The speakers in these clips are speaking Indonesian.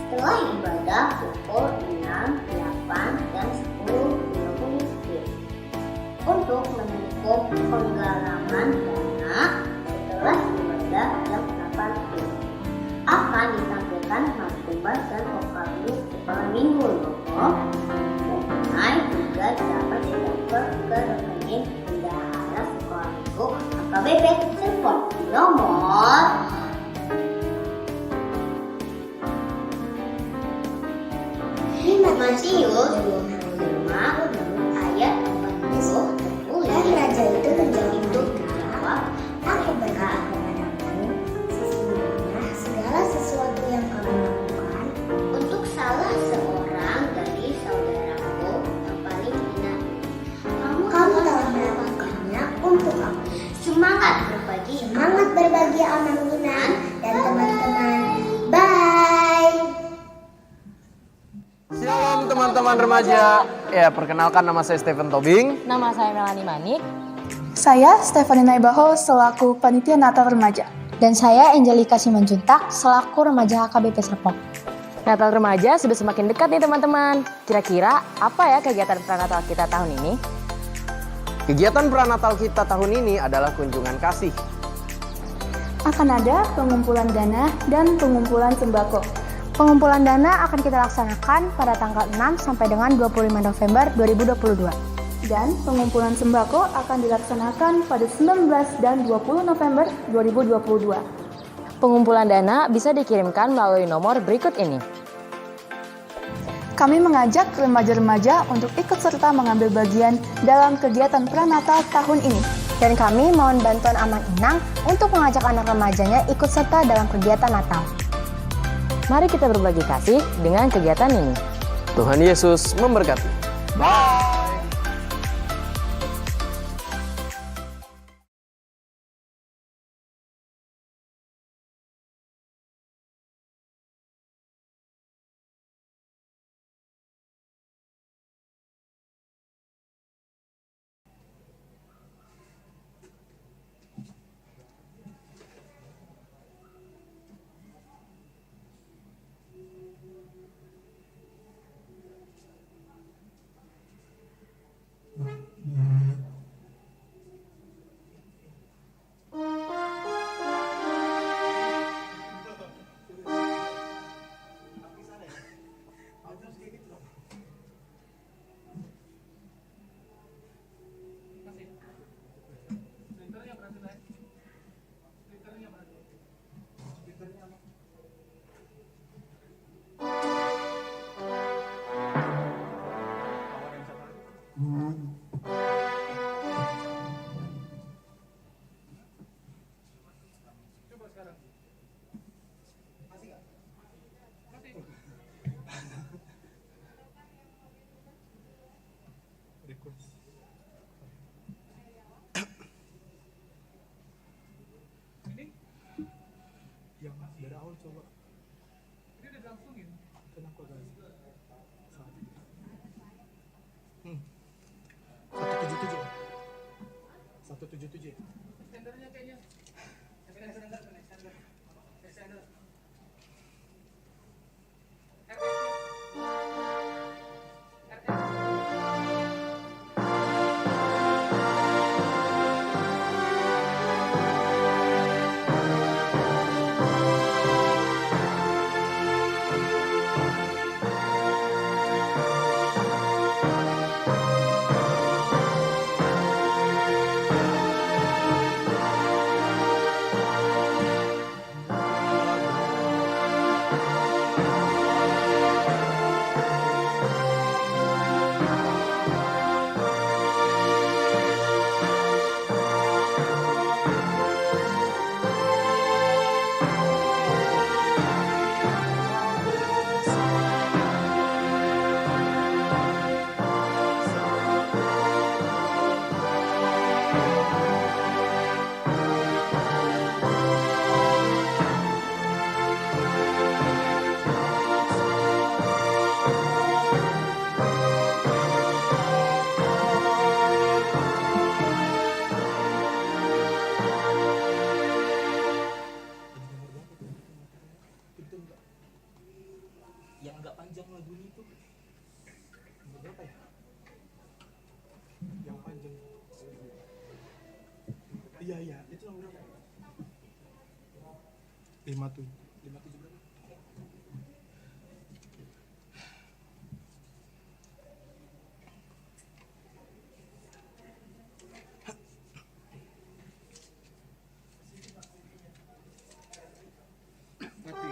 Setelah ibadah pukul 6, 8, dan 10.30 WIB. Untuk menutup penggalangan dana setelah ibadah jam 8 WIB akan ditampilkan maklumat dan vokabulari kepala minggu loh. Dan tunai juga dapat ditransfer ke rekening bendahara sekolah minggu AKBP Cirebon di nomor 5 Matius 5 ayat 40 tertulis, dan raja itu menjawab, aku berkata kepadamu, sesungguhnya segala sesuatu yang kamu lakukan untuk salah seorang dari saudaraku yang paling hina, kamu telah melakukannya untuk aku. Semangat berbagi amalan dan teman-teman. Bye. Shalom teman-teman remaja. Ya, perkenalkan nama saya Stephen Tobing. Nama saya Melanie Manik. Saya Stephanie Naibaho selaku Panitia Natal Remaja. Dan saya Angelika Simanjuntak selaku remaja HKBP Serpong. Natal Remaja sudah semakin dekat nih teman-teman. Kira-kira apa ya kegiatan pranatal kita tahun ini? Kegiatan pranatal kita tahun ini adalah kunjungan kasih. Akan ada pengumpulan dana dan pengumpulan sembako. Pengumpulan dana akan kita laksanakan pada tanggal 6 sampai dengan 25 November 2022. Dan pengumpulan sembako akan dilaksanakan pada 19 dan 20 November 2022. Pengumpulan dana bisa dikirimkan melalui nomor berikut ini. Kami mengajak remaja-remaja untuk ikut serta mengambil bagian dalam kegiatan pranatal tahun ini. Dan kami mohon bantuan Aman Inang untuk mengajak anak remajanya ikut serta dalam kegiatan Natal. Mari kita berbagi kasih dengan kegiatan ini. Tuhan Yesus memberkati. Bye. Yang nggak panjang lagunya itu nomor berapa ya? Yang panjang. Iya iya, itu nomor berapa? 57. 57 berapa? Ngerti.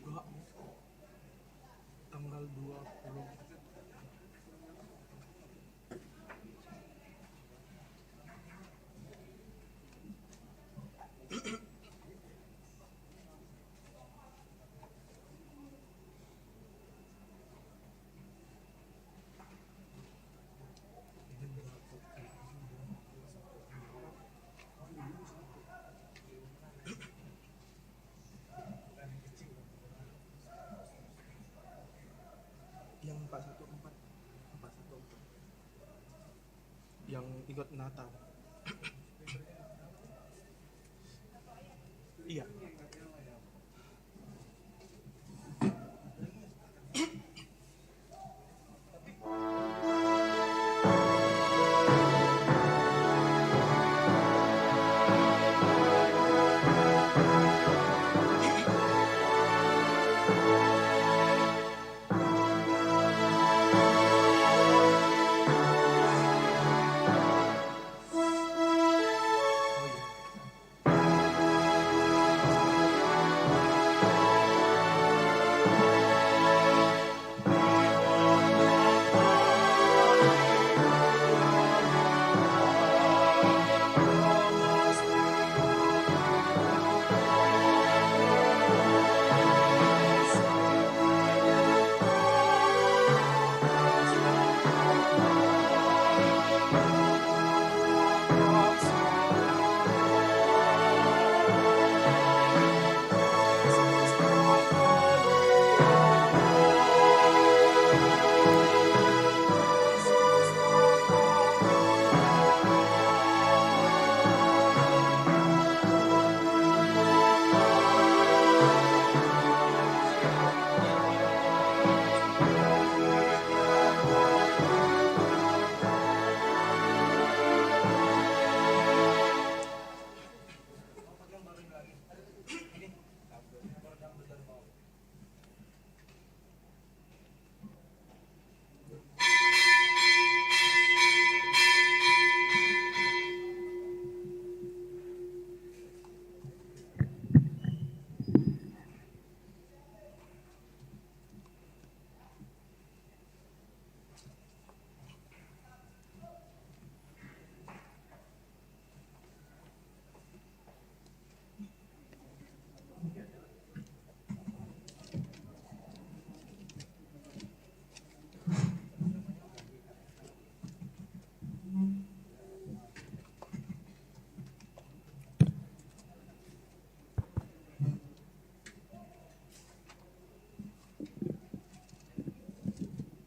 Enggak. Tanggal 20. Yang 414. 414. Yang ikut Natal. Iya.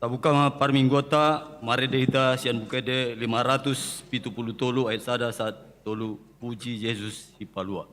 Tabukama parminggota mare dehita sian bukede 573 ayat sada saat tolu puji Yesus di Palua.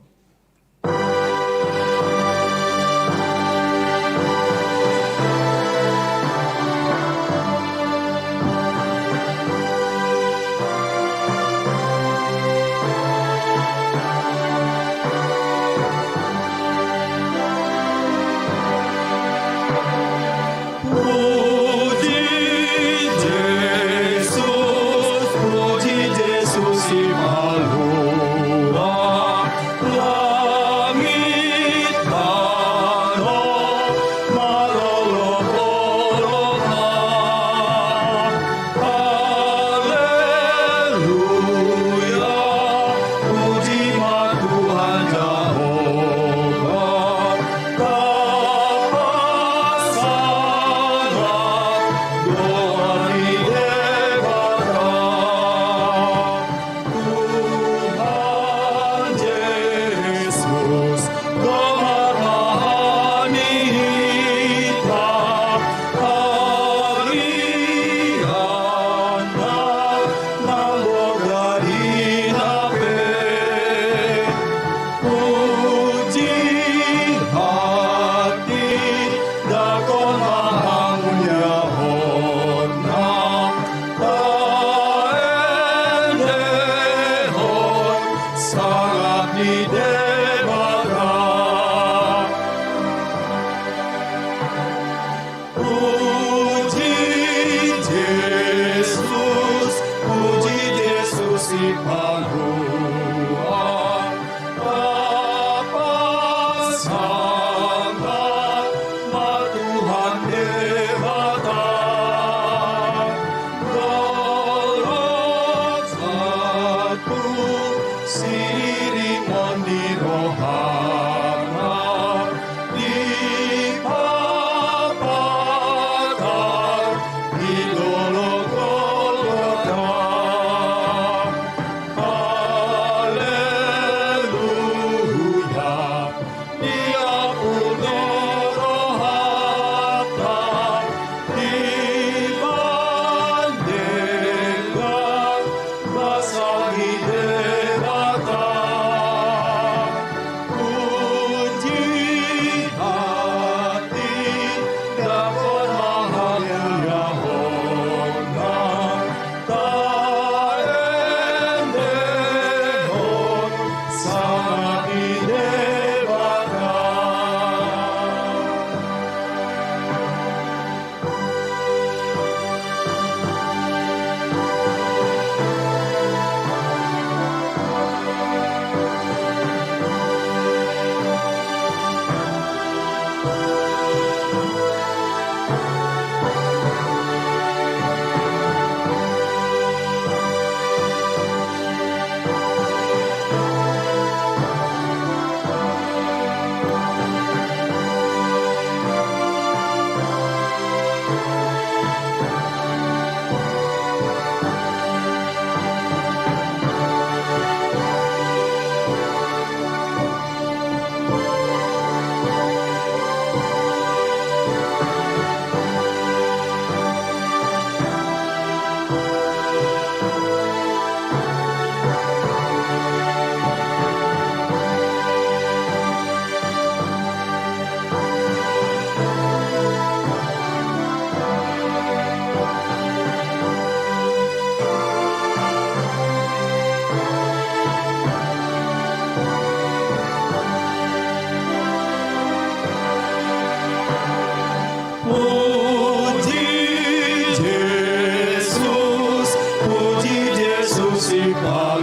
Raja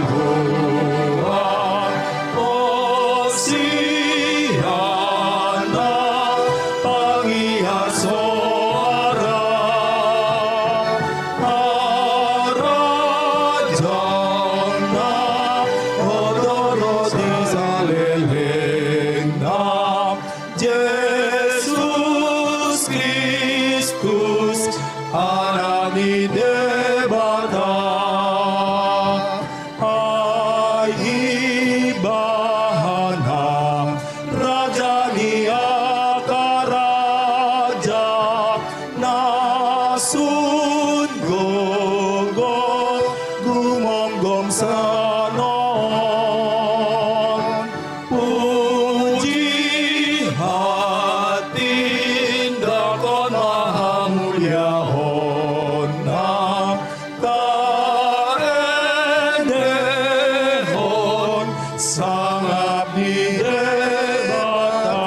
Sang abdi debata.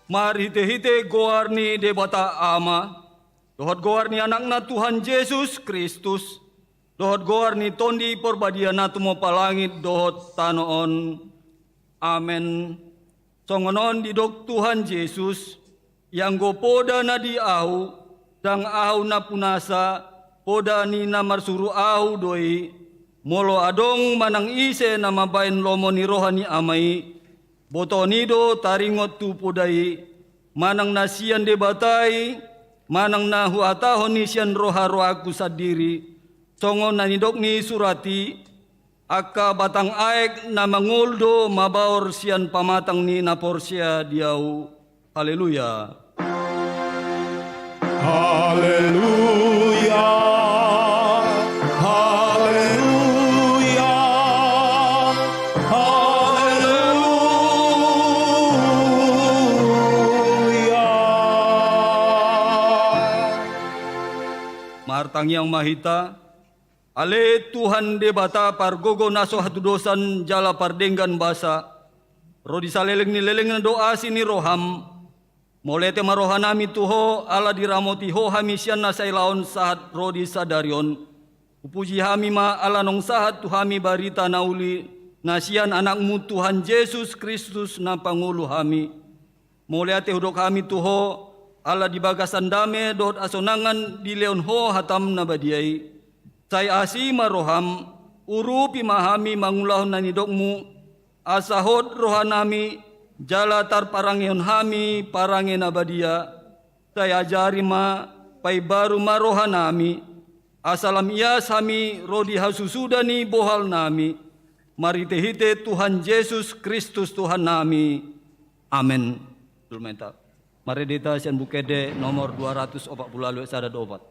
Mari hite goarni debata ama. Dohot goarni anakna Tuhan Yesus Kristus. Dohot goarni tondi porbadiana tumo palangit dohot tanoon. Amen. Songonon di dok Tuhan Yesus yang go poda na di au dang au na punasa poda ni na marsuru au doi molo adong manang ise na mabain lomo ni rohani amai botonido taringot tu podai manang nasian debatai manang na huatahon ni sian roha rohaku sadiri songon na nidok ni surati akka batang aek na mangoldo mabaor sian pamatang ni na porsia diau. Haleluya. Haleluya. Haleluya. Haleluya. Martang yang mahita, ale Tuhan debata pargogo naso hatu dosan jala pardenggan basa, rodi saleleng ni leleng na doa sini roham, molete marohanami tuho ala diramoti ho hami sian nasai laon sahat rodi sadarion, upuji hami ma ala nong sahat tuhami barita nauli, nasian anakmu Tuhan Yesus Kristus na pangulu hami, molete hudok hami tuho ala di bagasan dame dot asonangan di leon ho hatam na badiai. Saya asi maroham urupi mahami mangulahon na nidokmu asahod rohanami jala tar parangion hami parangin abadia. Saya ajari ma pai baru marohanami asalam ias hami rodi hasusudani bohal nami. Mari tehite Tuhan Yesus Kristus Tuhan nami. Amin. Dulmenta. Mari dita sian bukede nomor 240 sada dobat.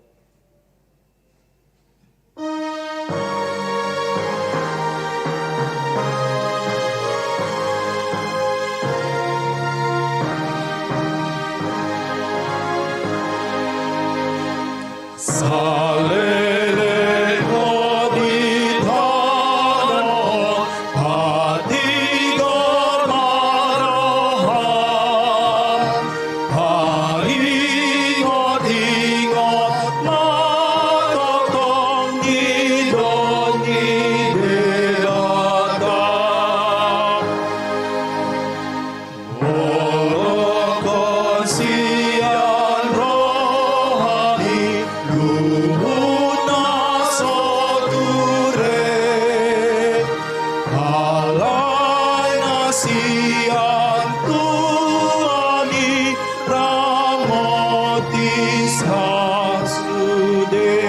Salele koditano hatigor marohan haringot ingot matotong ngidong ngidedata molokon sian rohani luhut naso ture alai nasian tuani ramotis hasude.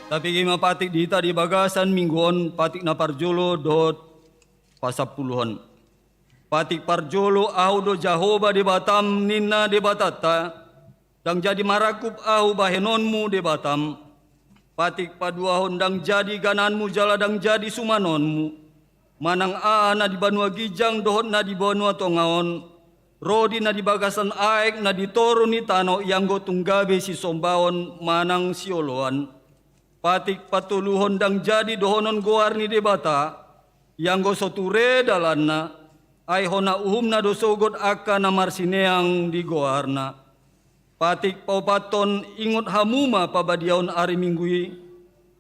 Tapi gima patik dita di bagasan mingguon patik na parjolo dot pasapuluhan. Patik parjolo au do Jahoba de Batam ninna de Batata dang jadi marakup au bahenonmu de Batam. Patik paduahon dang jadi gananmu jala dang jadi sumanonmu. Manang na di Banua Gijang dohot na di Banua Tongaon. Rodi na di bagasan aek na di toro ni tano yang go tunggabe si sombaon manang sioloan. Patik patuluhon dang jadi dohonon goarni de Bata yang go soture dalanna. Ai hona uhumna dosogot akka na marsineang di goarna. Patik paupaton ingot hamuma pabadiaon ari minggui.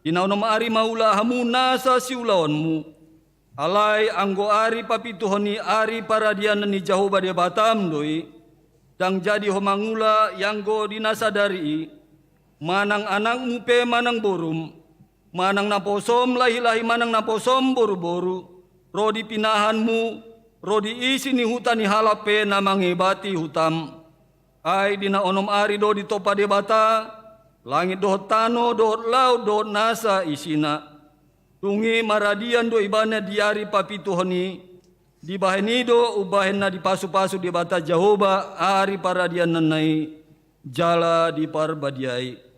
Inaunom ari maula hamu nasa siulaonmu. Alai anggo ari papituhoni ari paradian ni Jahoba de Batam doi. Dang jadi homangula yang go dinasadari. Manang anakmu pe manang borum. Manang naposom lahi-lahi manang naposom boru-boru. Rodi pinahanmu. Rodi isi ni hutan ni halape na mangibati hutam. Ai dina onom ari do di topa de Bata. Langit dohot tano, dohot laut, dohot nasa isina. Tungi maradian do ibana diari papituhoni. Di bahenido ubahen na di pasu-pasu di Bata Jahoba ari paradian nanai. Jala di parbadiai.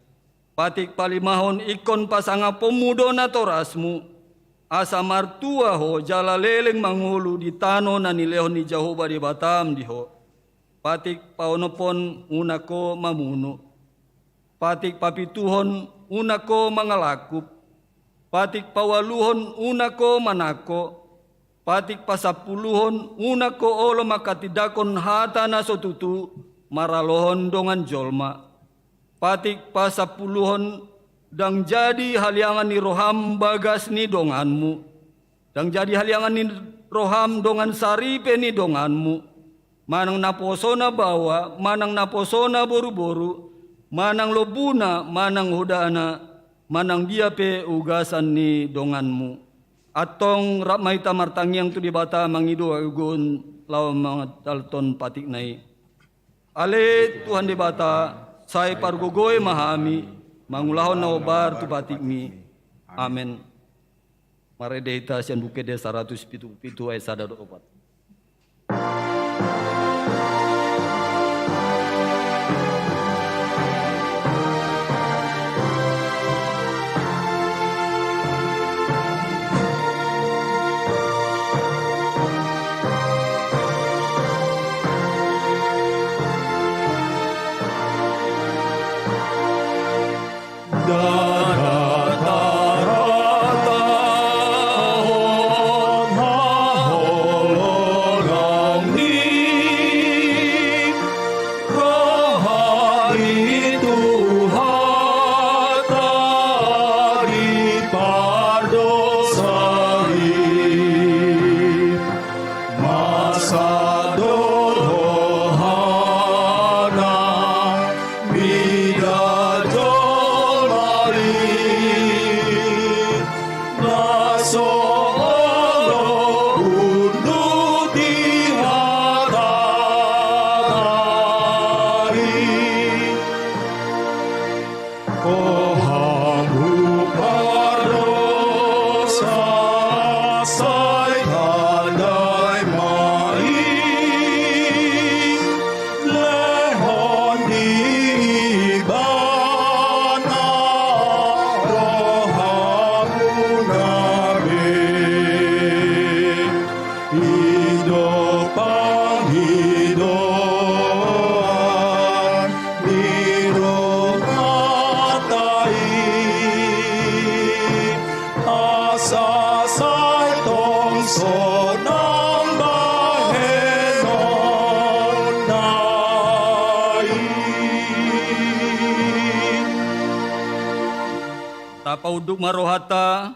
Patik palimahon ikon pasanga pemudo na torasmu. Asa martua ho jala leleng mangulu di tano na nilehon ni Jahoba di Batam diho. Patik paonopon unako mamuno. patik papituhon unako mangalakup, patik pawaluhon unako manako, patik pasapuluhon unako olo makatidakon hata na sotutu maralohon dongan jolma, patik pasapuluhon dang jadi haliangan ni roham bagas ni donganmu, dang jadi haliangan ni roham dongan saripe ni donganmu, manang naposona bawa, manang naposona boru-boru, manang lobuna, manang hudana, manang dia pe ugasan ni donganmu. Atong ramai tamartang yang tu di bata mangido agun law mga dalton patik nai. Ale Tuhan di bata, saya pargogoy mahami, mangulahon na obar tu batik mi. Amen. Maredeta sian bukede 177 ayat 124. Tapauduk marohata,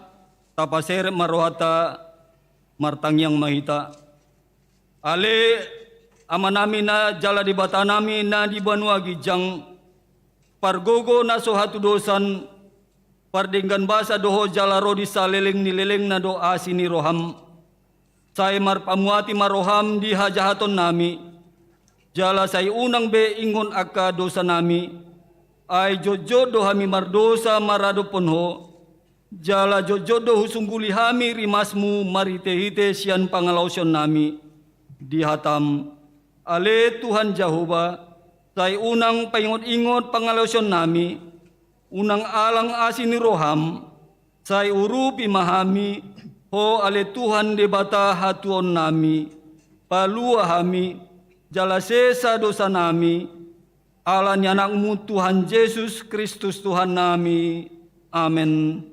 tapaseret marohata, martangyang mahita. Ale amanami na jala di batanami na di banua gijang, pargogo na sohatu dosan, pardinggan basa doho jala rodi sa leleng ni leleng na do asini roham. Say marpamuati maroham di hajahaton nami, jala say unang be ingon aka dosa nami, ay jojodo hami mardosa marado ponho, jala jojodo husungguli hami rimasmu marite-hite sian pangalausion nami, di hatam, ale Tuhan Jehovah, say unang paingot-ingot pangalausion nami, unang alang asini roham, say urupi mahami, ho ale Tuhan debata hatuon nami, palua hami, jala sesa dosa nami, Allah ni anakmu Tuhan Yesus Kristus Tuhan nami. Amin.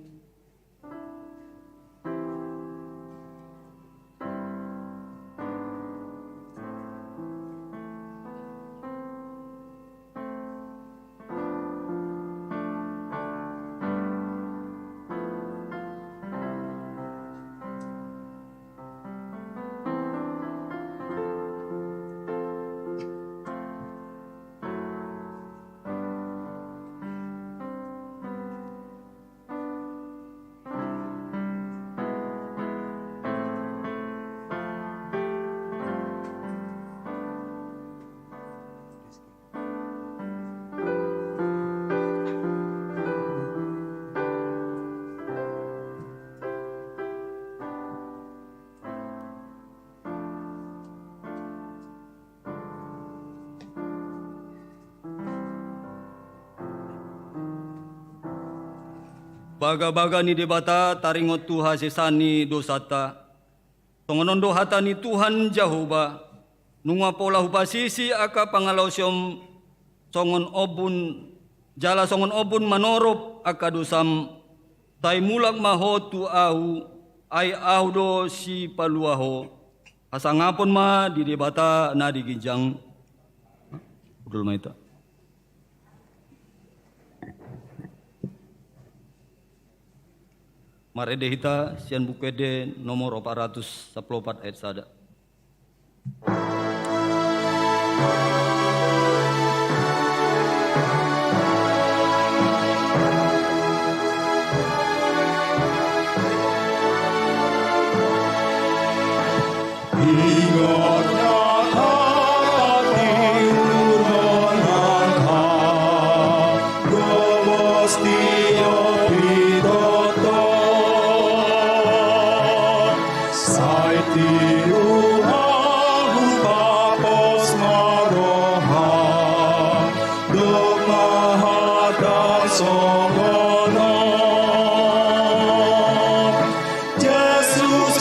Baga-baga ni debata taringot Tuhan sesani dosata. Tongonondo hata ni Tuhan Jehovah. Nunga pola hupasisi aka pangalausyom songon obun jala songon opun manorop akadusam tai mulak mahotu au ai au do si paluaho asangapon ma di debata na di ginjang udul maita marede hita sian bukede nomor 414 ayat sada. Ingatlah hati undangan Gomostia pidoto Saiti ruhahu papos ngaroha Dumahadan songono Jesus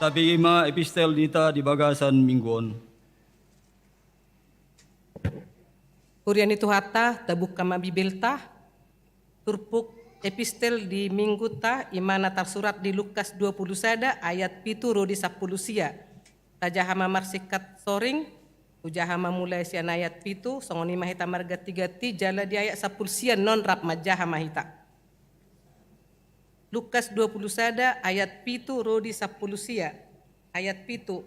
Tapi ima epistel nita di bagasan mingguon. Kurian itu hatta tabuk kama bibelta turpuk epistel di minggu ta imana tersurat di Lukas 20 sada ayat pitu rodi 10 sia. Tajahama marsikat soring ujahama mulai sian ayat pitu songoni mahita marga 3 ti jala di ayat 10 sia non rap majahama hita. Lukas 20 sada ayat pitu rodi 10 sia. Ayat pitu.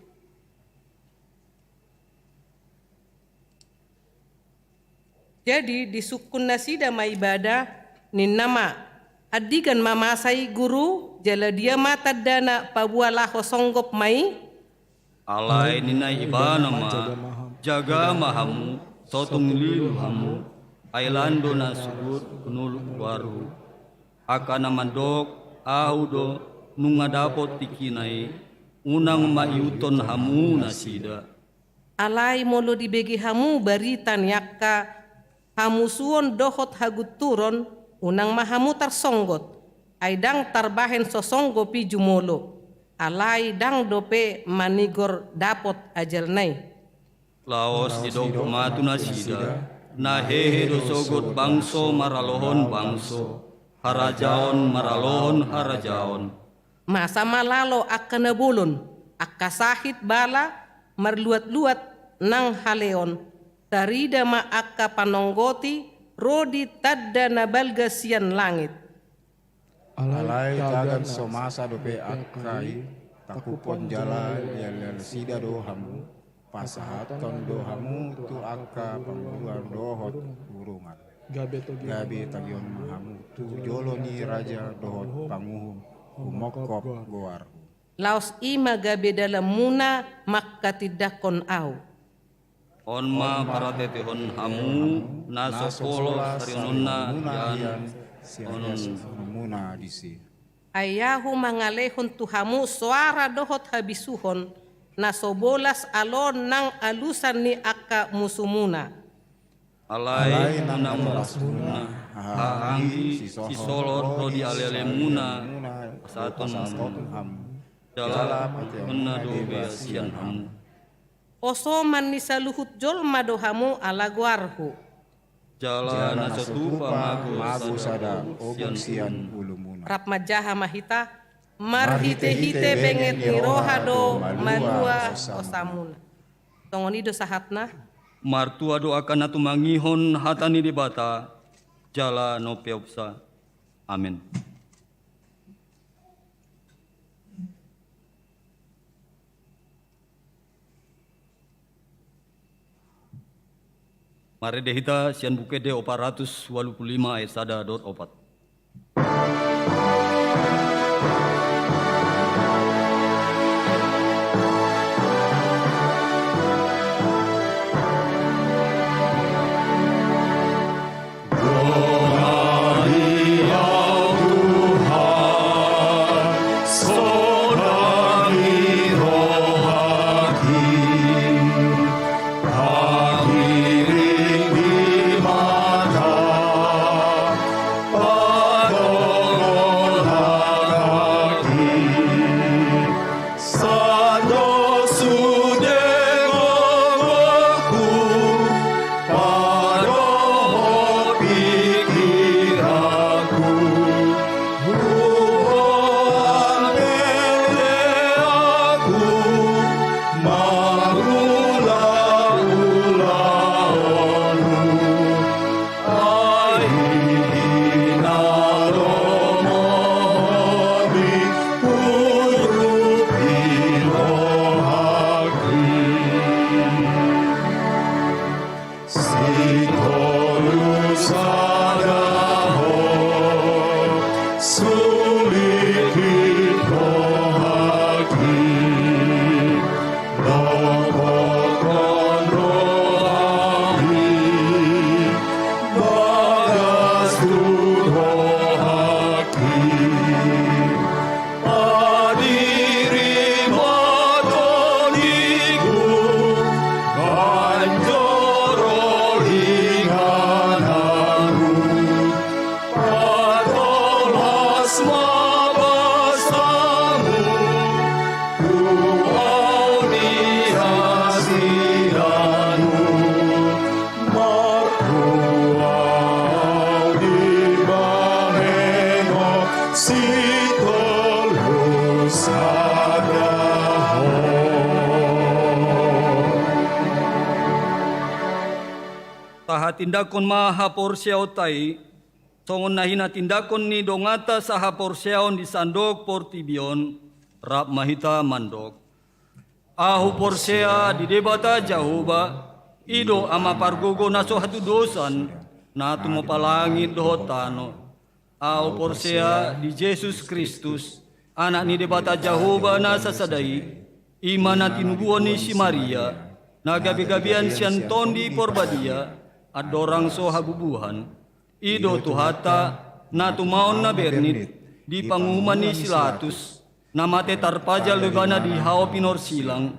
Jadi di sukun nasida ma ibadah nin nama adigan mamasai guru jala dia mata dana pabualah songgop mai Alai ninai ibana ma jaga mahamu sotung lilu hamu ailando na sugut nul waru akana mandok audo nunga dapot tikinai unang maiuton hamu nasida alai molo dibegi hamu baritan yakka hamu suon dohot haguturon unang mahamu tarsonggot aidang tarbahen sosonggo pi jumolo alai dang dope manigor dapot ajal nai laos idok matu nasida na hehe dosogot bangso maralohon bangso harajaon maralon harajaon. Masa malalo akka nabulon, akka sahit bala, marluat-luat nang haleon. Tarida ma akka panonggoti, rodi tadda nabalga sian langit. Alai tagan somasa dope akai, takupon jala yal sida do hamu, pasahaton do hamu tu akka panguluan dohot burungan. Gabe tagion mahamu tu joloni raja dohot panguhum humokop goar. Laos ima gabe dalam muna makka tidakon au. On ma paratete hon hamu naso polo sarinonna yan onon muna disi. Ayahu mangalehon tu hamu suara dohot habisuhon naso bolas alon nang alusan ni akka musumuna. Alai nang rasuna haanggi si solot rodi alele muna saton ham dalam muna dobe sian hamu oso man ni saluhut jol mado hamu ala guarhu jala na satupa mago sada ogon sian ulumuna rap majaha mahita marhite-hite benget ni rohado malua osamuna tongonido sahatna martua doakan atu mangihon hatani di bata jala no peopsa amin. Mari dehita sian bukede 485 ayat sada dot opat. Gloria sulit dikohaki, dokon rohani, bagas rohaki, adiri matoniku, banjoro lingananku, patolas mabasamu, kuauni hasianu, marhuau di bamengo, sitolu sadaho. Taha tindakon maha porsiao tai, songon nahina tindakon ni dongata saha porsiaon di sandok portibion, rap mahita mandok. Ahu porsea di debata Jahoba, ido ama pargogo naso hatu dosan, natu mapalangit dohotano. Ahu porsea di Yesus Kristus, anak ni debata Jahoba nasa sadai, imana tinubuan ni si Maria, na gabi-gabian sian tondi porbadia, adorang so habubuhan, ido tuhata, na tumaon na bernit, di pangumuman ni silatus, na mate tarpajal lebana di hao pinor silang,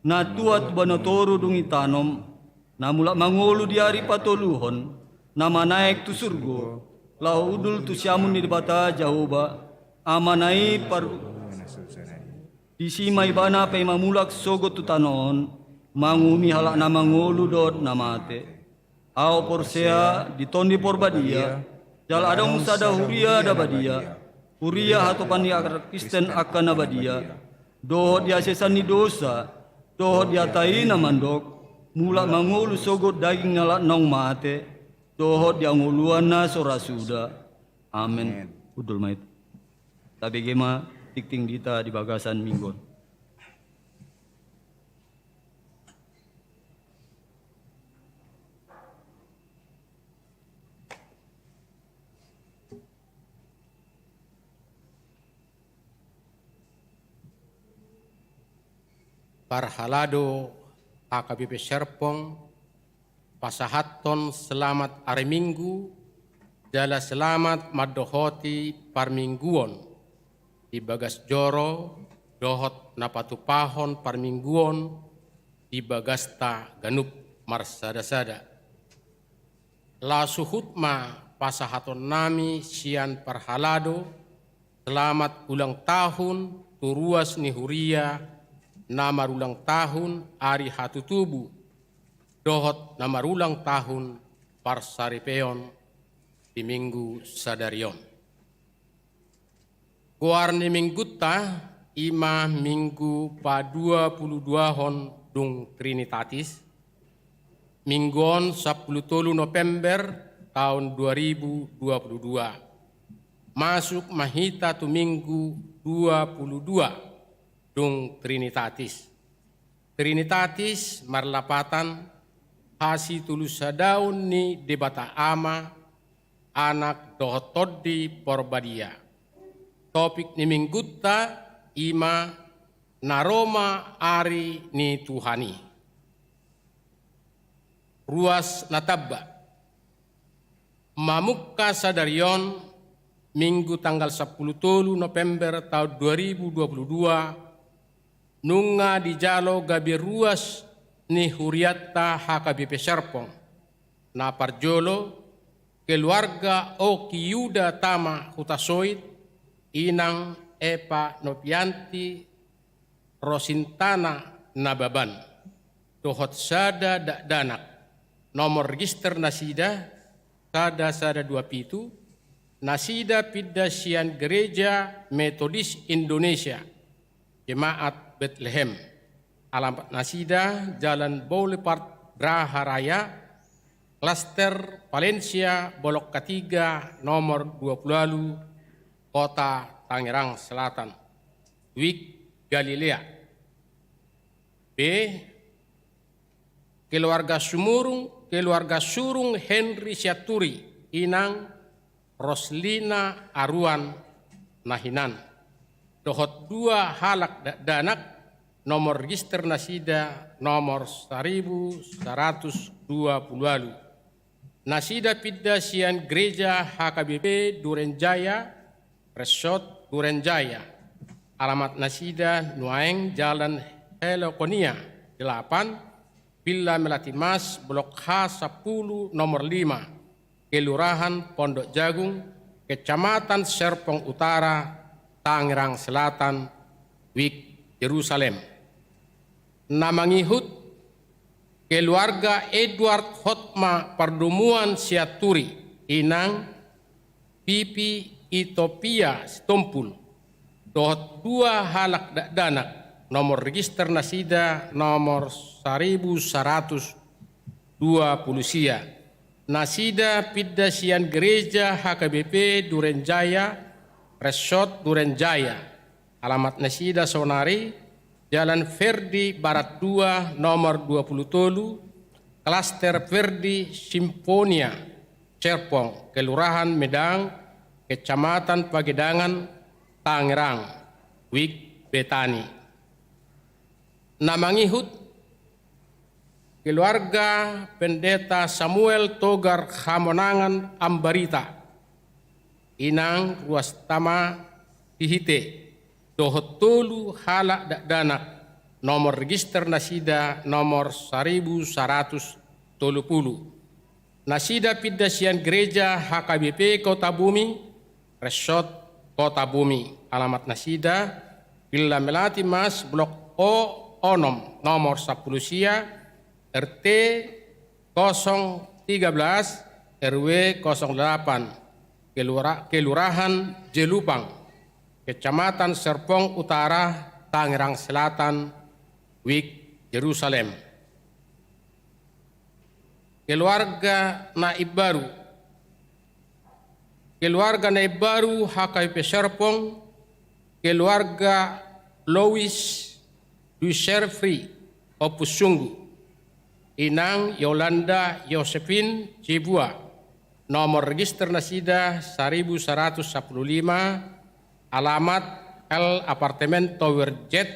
na tuat banotoro dungitanom, na mulak mangulu di hari patoluhon, na manaik tu surgo, lau udul tu siamun di debata Jahoba, amanai par di simai bana pe mamulak sogo tu tanon, mangumi halak na mangulu dot na mate. Ao porsea di tondi porbadia, jal ada musada huria da badia, huria hatopan di akar Kristen akan abadia, dohot dia sesani dosa, dohot dia taina mandok, mulak mangulu sogot daging ngalak nong mate, dohot dia nguluan na sorasuda. Amin. Udul mait. Tabi gema tikting dita di bagasan minggon. Parhalado AKBP Serpong, pasahaton selamat hari Minggu, jala selamat madohoti parmingguon, di bagas joro, dohot napatupahon parmingguon, di bagasta ganup marsada-sada. La suhutma pasahaton nami sian parhalado, selamat ulang tahun, turuas nihuria, nama ulang tahun ari hatu tubu, dohot nama ulang tahun parsaripeon di minggu sadarion. Guarni mingguta ima minggu pa 22 hon dung Trinitatis, mingguon 10 November tahun 2022. Masuk mahita tu minggu 22 dung Trinitatis. Trinitatis marlapatan hasi tulus sadaun ni debata ama anak dohotodi porbadia. Topik ni mingguta ima naroma ari ni Tuhani. Ruas natabba. Mamukka sadarion minggu tanggal 10 November tahun 2022 nunga di jalo gabi ruas ni huriatta HKBP Serpong na parjolo keluarga Oki Yuda Tama Hutasoid inang Epa Nopianti Rosintana Nababan dohot sada danak nomor register nasida sada 27 nasida Pidasian Gereja Metodis Indonesia Jemaat Bethlehem, alamat nasida Jalan Boulevard Graha Raya, Klaster Valencia, Bolok Ketiga, nomor 20, Kota Tangerang Selatan, Wik Galilea. B. Keluarga Surung Henry Syaturi, Inang Roslina Aruan nahinan. Dohot 2 halak danak nomor register nasida nomor 1120. Nasida Pidda Sian Gereja HKBP Durenjaya, Resort Durenjaya. Alamat nasida Nuaeng Jalan Helokonia 8, Villa Melati Mas, Blok H10 nomor 5, Kelurahan Pondok Jagung, Kecamatan Serpong Utara, Tangerang Selatan, Wik, Yerusalem. Namangihut keluarga Edward Hotma Pardumuan Siaturi, Inang Pipi Ethiopia Stompul, Dohot 2 halak danak nomor register nasida nomor 1120 sia. Nasida Pidda Sian Gereja HKBP Durenjaya, Resort Durenjaya. Alamat nasida Sonari, Jalan Verdi Barat 2 nomor 20, Klaster Verdi Simfonia, Serpong, Kelurahan Medang, Kecamatan Pagedangan, Tangerang, Wik, Betani. Namangihut keluarga Pendeta Samuel Togar Hamonangan Ambarita, Inang Ruastama Hihite, Dohot 3 halak danak nomor register nasida nomor 1130. Nasida Pidda Sian Gereja HKBP Kota Bumi, Resort Kota Bumi. Alamat nasida Villa Melati Mas, Blok O Onom nomor 10 sia, RT 013 RW 08, Kelurahan Jelupang, Kecamatan Serpong Utara, Tangerang Selatan, Wik, Yerusalem. Keluarga Naib Baru, keluarga Naib Baru HKBP Serpong, keluarga Louis Duserfri Opus Sunggu, Inang Yolanda Josephine Cibua, nomor register nasida 1115, alamat L Apartemen Tower Jet,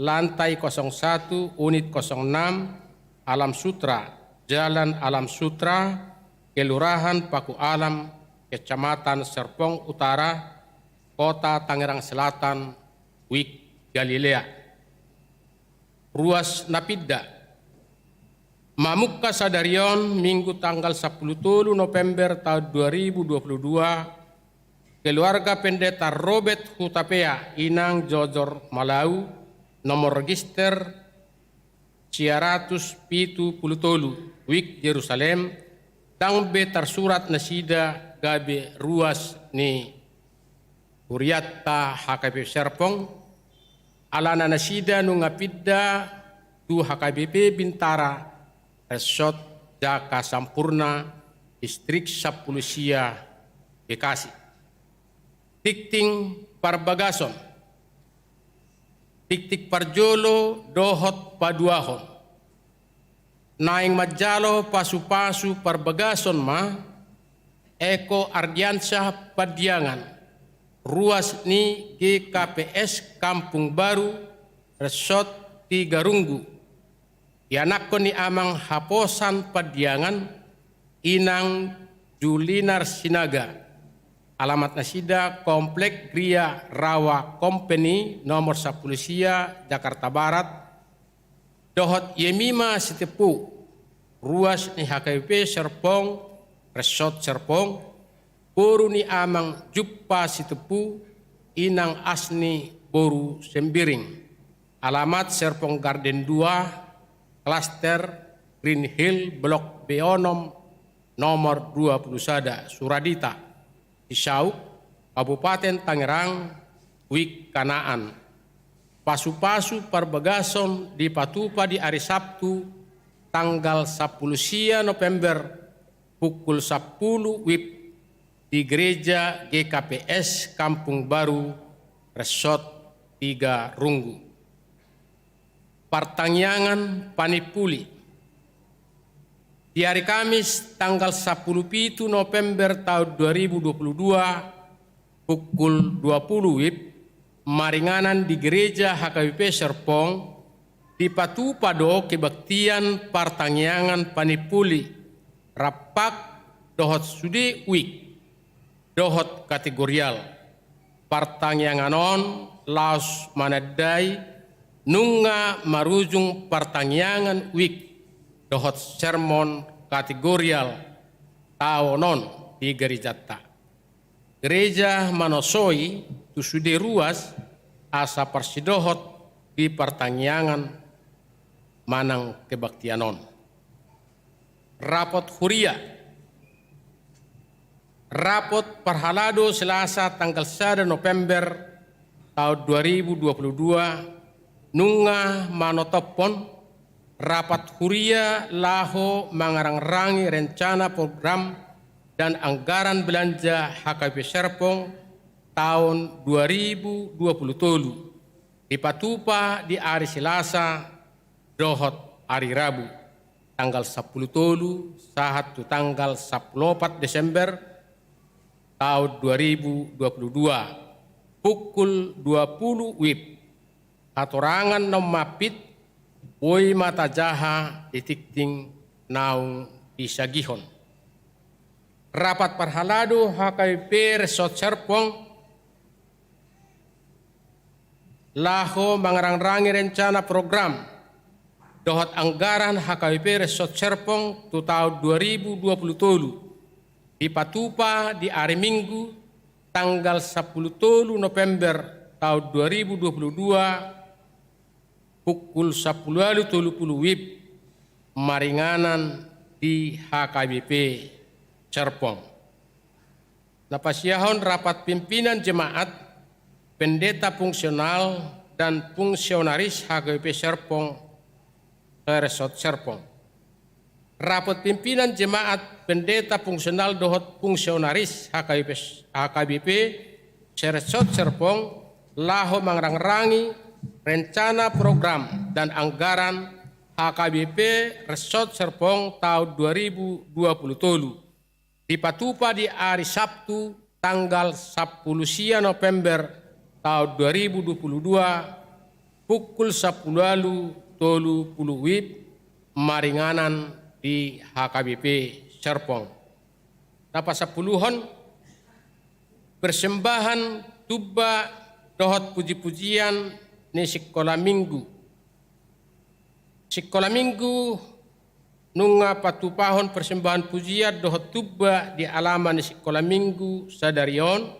lantai 01, unit 06, Alam Sutra, Jalan Alam Sutra, Kelurahan Paku Alam, Kecamatan Serpong Utara, Kota Tangerang Selatan, Wik, Galilea. Ruas Napidda, Mamukka Sadarion, Minggu tanggal 10 November tahun 2022, keluarga Pendeta Robert Hutapea, Inang Jojor Malau, nomor register 177, Wik, Yerusalem, Tangbe tersurat nasida gabe ruas ni Huriatta HKBP Serpong, alana nasida nunga Pidda tu HKBP Bintara, Resort Jaka Sampurna, Distrik Sapulusia, Bekasi. Tikting Parbagason, Tiktik Parjolo, Dohot Paduahon, Naing Majalo Pasu-Pasu Parbagason ma, Eko Ardiansyah Padiangan, ruas ni GKPS Kampung Baru, Resort Tigarunggu, Yanakko ni Amang Haposan Padiangan, Inang Julinar Sinaga. Alamat nasida Komplek Gria Rawa Company, nomor 10 sia, Jakarta Barat. Dohot Yemima Sitepu, ruas ni HKBP Serpong, Resort Serpong, Boru ni Amang Juppa Sitepu, Inang Asni Boru Sembiring. Alamat Serpong Garden 2, Klaster Green Hill, Blok Beonom, nomor 21, Suradita, Isauk, Kabupaten Tangerang, Wik, Kanaan. Pasu-pasu Parbagason di Patupa di hari Sabtu tanggal 10 sia November pukul 10 WIB di Gereja GKPS Kampung Baru, Resort Tigarunggu. Partangyangan Panipuli. Di hari Kamis tanggal 10 November tahun 2022, pukul 20 WIB maringanan di gereja HKBP Serpong di Patupado kebaktian pertangyangan panipuli rapak dohot sudi wik dohot kategorial pertangyanganon laos manadai nunga marujung pertangyangan wik dohot sermon kategorial taonon di gereja ta. Gereja manosoi tu sudi ruas asa persidohot di pertangyangan manang kebaktianon. Rapot huria. Rapot Parhalado Selasa tanggal 1 November tahun 2022 nunga manotopon rapat huria laho mangarang-rangi rencana program dan anggaran belanja HKBP Serpong tahun 2020 di Patupa di hari Selasa dohot hari Rabu tanggal 10 tolu sahat tanggal 14 Desember tahun 2022 pukul 20 WIB atorangan nomapit woi mata jaha ditikting naung isagihon. Rapat Parhalado HKBP Resort Serpong laho mangarang-rangi rencana program dohot anggaran HKBP Resort Serpong tu tahun 2020 di Patupa di hari Minggu tanggal 10 November tahun 2022 pukul 10.30 WIB maringanan di HKBP Serpong. Napasiyahon rapat pimpinan jemaat, pendeta fungsional dan fungsionaris HKBP Serpong Resort Serpong. Rapat pimpinan jemaat, pendeta fungsional dohot fungsionaris HKBP Resort Serpong laho mangrang-rangi rencana program dan anggaran HKBP Resort Serpong tahun 2020 di Patupa di hari Sabtu tanggal 10 November tahun 2022 pukul 10.30 WIB maringanan di HKBP Serpong. Napa sepuluhon persembahan tuba dohot puji-pujian ni sekolah minggu. Sekolah minggu nunga patupahon persembahan pujian dohot tuba di alaman ni sekolah minggu sadarion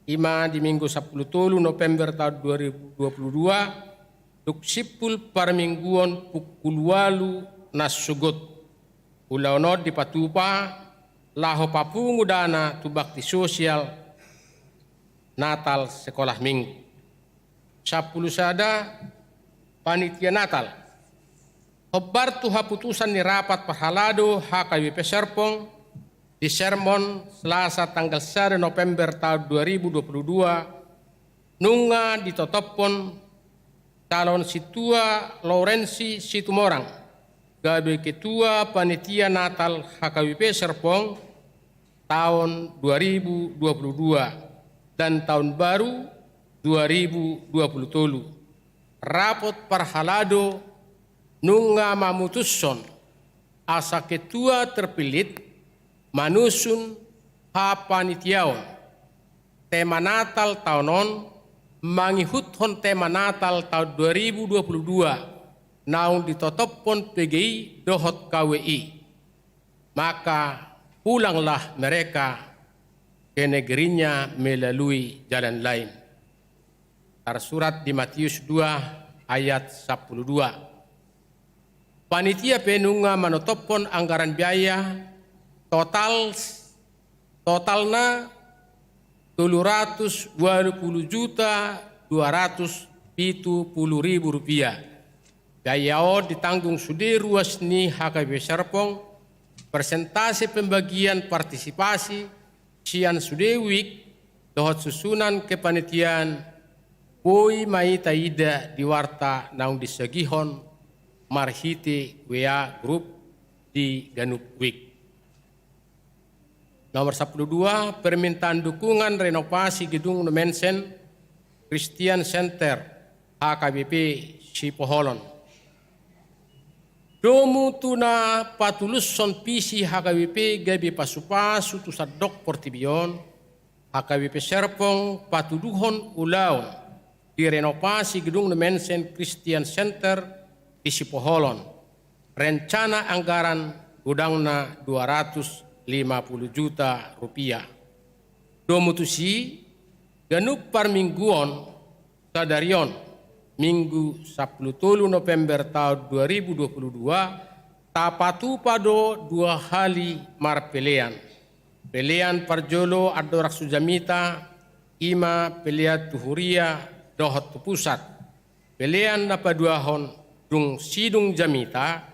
ima di minggu 10 November tahun 2022 duk sipul parmingguan pukul 8 nasugot ulaunod di Patupa laho papungu dana tu bakti sosial Natal sekolah minggu 10 sada panitia Natal hobar tu haputusan ni rapat Parhalado HKBP Serpong di sermon Selasa tanggal 1 November tahun 2022 nunga ditotopon calon situa Laurensi Situmorang gabe ketua panitia Natal HKBP Serpong tahun 2022 dan tahun baru 2020. Rapot Parhalado nunga mamutusson asa ketua terpilih manusun hapanitiaon tema Natal tahunon mangihuthon tema Natal tahun 2022 naung ditotopon PGI dohot KWI. Maka pulanglah mereka ke negerinya melalui jalan lain. Tersurat di Matius 2 ayat 12. Panitia penunga manotopon anggaran biaya totalna 720.270.000 rupiah. Biaya ditanggung sudi ruas ni HKBP Serpong, persentase pembagian partisipasi sian sudewik dohot susunan kepanitiaan poi mai taida di warta naung disegihon marhiti WA Group di Ganup Week. Nomor 12, permintaan dukungan renovasi gedung Mensen Christian Center HKBP Sipoholon. Domu tuna patulus son pisi HKBP gabi pasupasu tu sadok portibion HKBP Serpong patuduhon ulaun di renovasi gedung Mensen Christian Center di Sipoholon. Rencana anggaran gudangna 250 juta rupiah. Domutusi ganuk parmingguon sadarion Minggu 10 November tahun 2022 tapatu pado 2 hali marpelean. Pelean parjolo adorak sujamita ima peleat tuhuria dohot tu pusat. Pelean napaduahon dung sidung jamita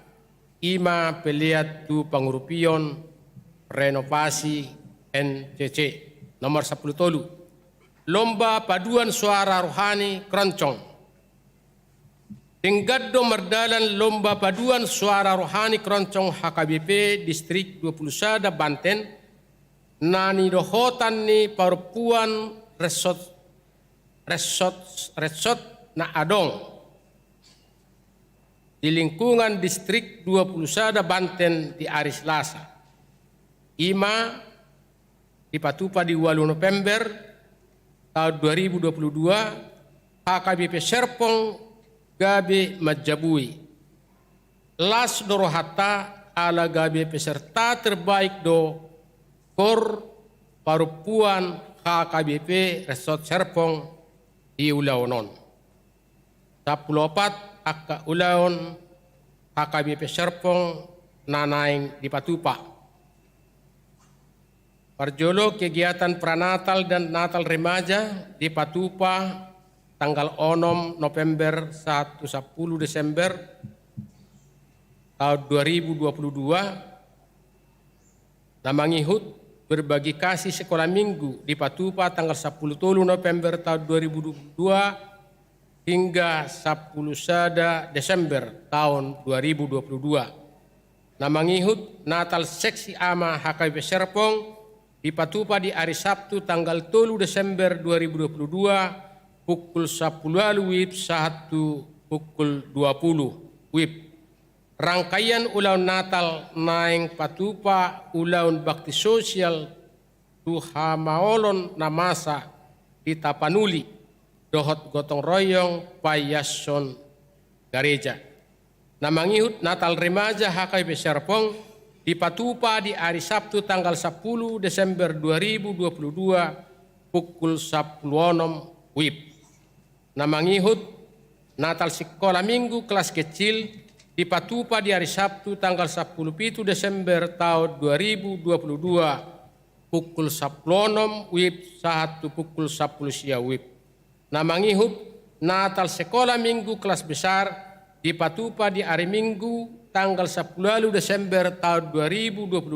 ima peleat tu pangurupion renovasi NCC. Nomor 10 lomba paduan suara rohani keroncong. Tinggaddo merdalan lomba paduan suara rohani keroncong HKBP Distrik 21 Banten nani dohotan ni perempuan resort na adong di lingkungan Distrik 21 Banten di hari Selasa. Ima dipatupa di 8 November tahun 2022 HKBP Serpong gabe majabui. Las dorohata ala gabe peserta terbaik do kor parupuan HKBP Resort Serpong di Ulaunon. 14 akka Ulaon HKBP Serpong nanaing di Patupa. Parjolo kegiatan pranatal dan natal remaja di Patupa tanggal 6 November 10 Desember tahun 2022 namangihut berbagi kasih sekolah minggu di Patupa tanggal 10 November tahun 2022 hingga 10 Desember tahun 2022. Namangihut Natal Seksi Ama HKBP Serpong di Patupa di hari Sabtu tanggal 3 Desember 2022 pukul 10 WIB 1 pukul 20 WIB. Rangkaian Ulaun Natal naing Patupa Ulaun Bakti Sosial Tuhamaolon Namasa di Tapanuli dohot gotong royong payason gereja. Namangihut Natal Remaja HKBP Serpong di Patupa di hari Sabtu tanggal 10 Desember 2022 pukul 10 WIB. Namangihut Natal Sekolah Minggu kelas kecil di Patupa di hari Sabtu tanggal 10 Desember tahun 2022 pukul 10 WIB 1 pukul 10 siang WIB. Namangihut Natal Sekolah Minggu kelas besar di Patupa di hari Minggu tanggal 10 Desember tahun 2022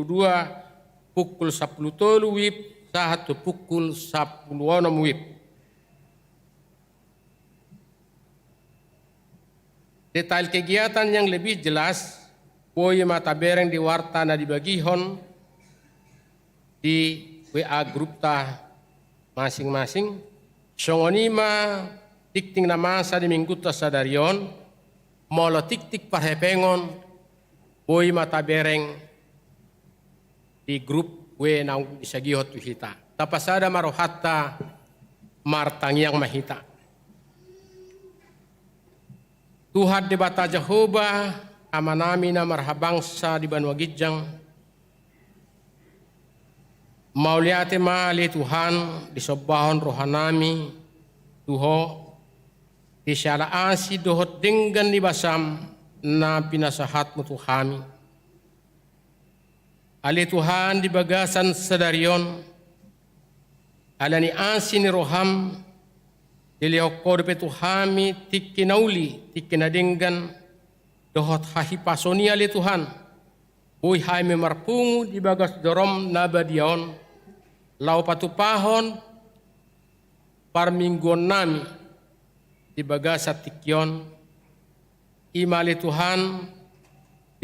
pukul 10 WIB 1 pukul 10 WIB. Detail kegiatan yang lebih jelas, Boy mata bereng di warta na dibagihon di WA grup ta masing-masing. Songonima tikting na masa di minggu ta sadarion, molo tik-tik parhepengon, Boy mata bereng di grup we na isagihot tu hita. Tapasada marohatta martangiang mahita. Tuhan di bata Jehovah amanami na marhabangsa di Banwagidjang. Mauliate mali Tuhan di sobahon rohanami Tuho di syalaasi dohot denggan di basam na pinasahat mo Tuhami. Ali Tuhan di bagasan sadarion alani asin ni roham Diliokor betu hami tikinauli tikinadenggan dohot hahipasonia li Tuhan. Uy hai memarpungu di bagas dorom nabadion lau patupahon parmingguan nami di bagas tikyon imali Tuhan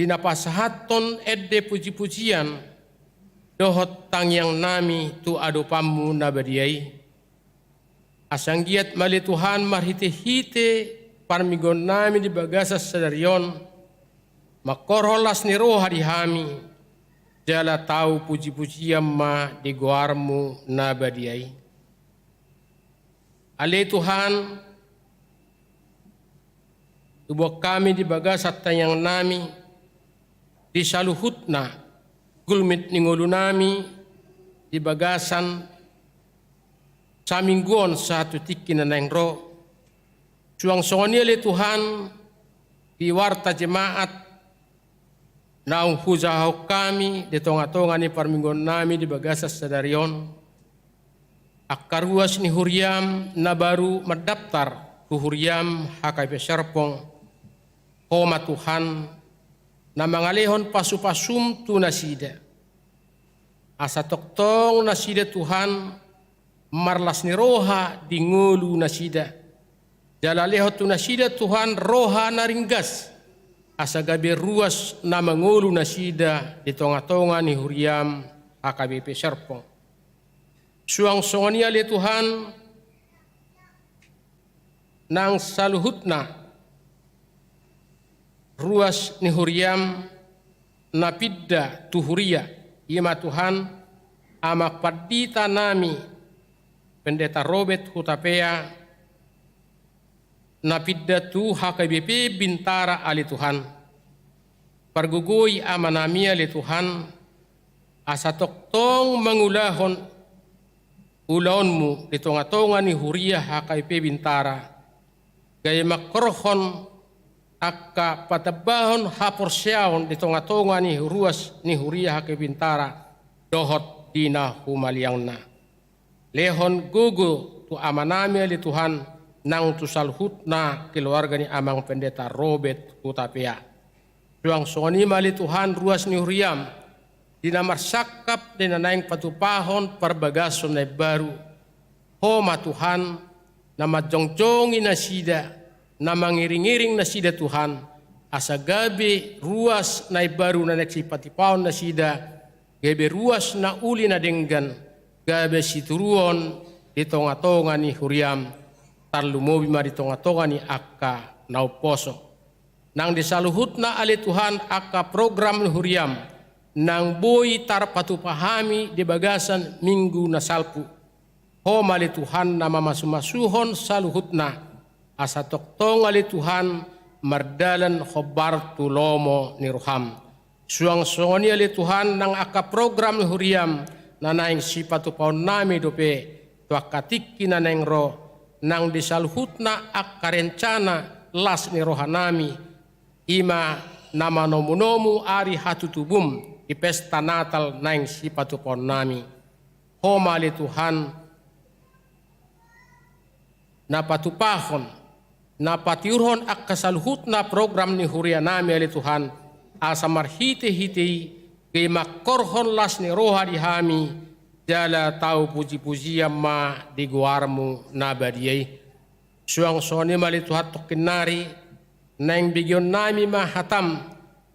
dinapasahaton edde puji-pujian dohot tang yang nami tu adopamu nabadiai. Asanggiat mali Tuhan marhite-hite parmigon nami di bagasas sadarion, makorholas ni roha di hami, jala tahu puji-pujian ma di goarmu nabadiai. Ale Tuhan, tubuh kami di bagasat tayang nami, di saluhutna, gulmit ningulu nami, di bagasan, samingguan satu tikin na nang ro, suang songoni ale Tuhan, di warta jemaat, naung hujahau kami, di tonga-tonga ni parmingguan nami di bagasat sadarion, akaruas ni huriam na baru mendaftar ku huriam HKP Serpong, homa Tuhan na mangalehon pasupasum tu nasida. Asa toktong nasida Tuhan marlas ni roha di ngulu nasida. Jalaleho tu nasida Tuhan roha naringgas. Asa gabe ruas na mangulu nasida di tonga-tonga ni huriam HKBP Serpong. Suang songoni ale Tuhan nang saluhutna ruas ni huriam napidda tuhuria ima Tuhan amak padita nami pendeta Robert Hutapea napidda tu HKBP Bintara ale Tuhan pargugui amanami ale Tuhan asa toktong mangulahon ulaonmu di tonga-tonga ni huria HKP Bintara gaya makrohon akka patabahon haporsyaon di tonga-tonga ni ruas ni huria HKP Bintara dohot dina humaliangna lehon gugu tu amanami ali Tuhan nang tu salhutna keluarga ni amang pendeta Robert Hutapea suang songoni mali Tuhan ruas ni huriam dina marsakap dina naing patupahon perbagason na baru. Homa Tuhan na madjongjongi na sida, na mangiring-iring na sida Tuhan, asa gabi ruas na baru na nagsipatipahon na sida, gabi ruas na uli na denggan, gabi situruon di tonga-tonga ni huriam, tarlumobi ma di tonga-tonga ni akka nauposo. Nang disaluhut na ali Tuhan akka program ni huriam, nang boy tar patupahami di bagasan minggu na salpu. Ho mali Tuhan na mamasumasuhon saluhutna. Asa toktong ali Tuhan mardalan khobar tulomo ni ruham. Suang songoni ali Tuhan nang aka program ni huriam na naing sipatupahon nami dope tuakatiki na naing ro nang disaluhutna akka rencana las ni rohanami ima nama nomu-nomu ari hatutubum di pesta Natal naing sipatupon nami. Homa ali Tuhan na patupahon na patiurhon ak kasaluhut na program ni huria nami ali Tuhan asa marhite-hite kay makorhon las ni roha di hami jala tau puji-pujian ma di guarmu nabadiyay. Suang soni mali Tuhan tokinari naing bigyon nami mahatam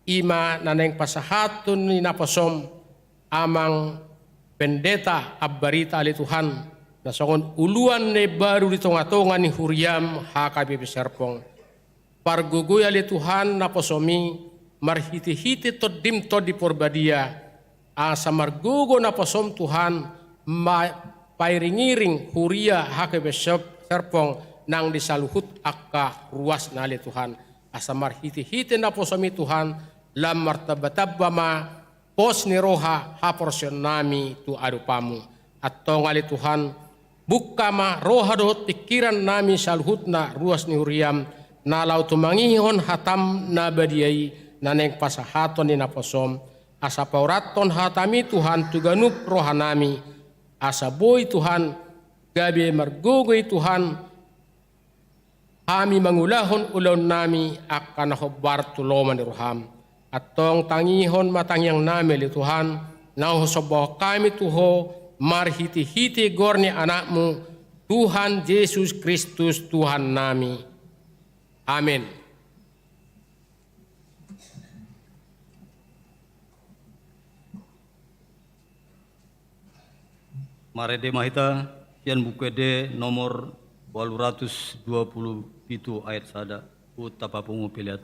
ima na naing pasahatun ni napasom amang pendeta abbarita ali Tuhan na songon uluan ni baru di tonga-tonga ni huriam HKBP Serpong. Parguguy ali Tuhan napasomi marhiti-hiti todim to di porbadia asa margugo napasom Tuhan pairing-iring huria HKBP Serpong nang disaluhut akka ruas na ali Tuhan. Asa marhiti-hiti napasomi Tuhan lam martabatabba ma pos ni roha haporsyon nami tu adupamu. At tongali Tuhan bukka ma roha dohot pikiran nami salhutna ruas ni huriam nalau tumangihon hatam na badiyai naneng pasahaton ni naposom asa pauraton hatami Tuhan tuganup roha nami asa boy Tuhan gabi margugoy Tuhan kami mangulahon ulon nami akan hobar tuloman ni roham. Atong tangihon matangyang nami li Tuhan, nang hosoboh kami tuho, marhiti-hiti gorni anakmu, Tuhan Yesus Kristus Tuhan nami. Amin. Marede Mahita, Pian Bukede nomor 820 itu ayat sada, utapapungu pilihat.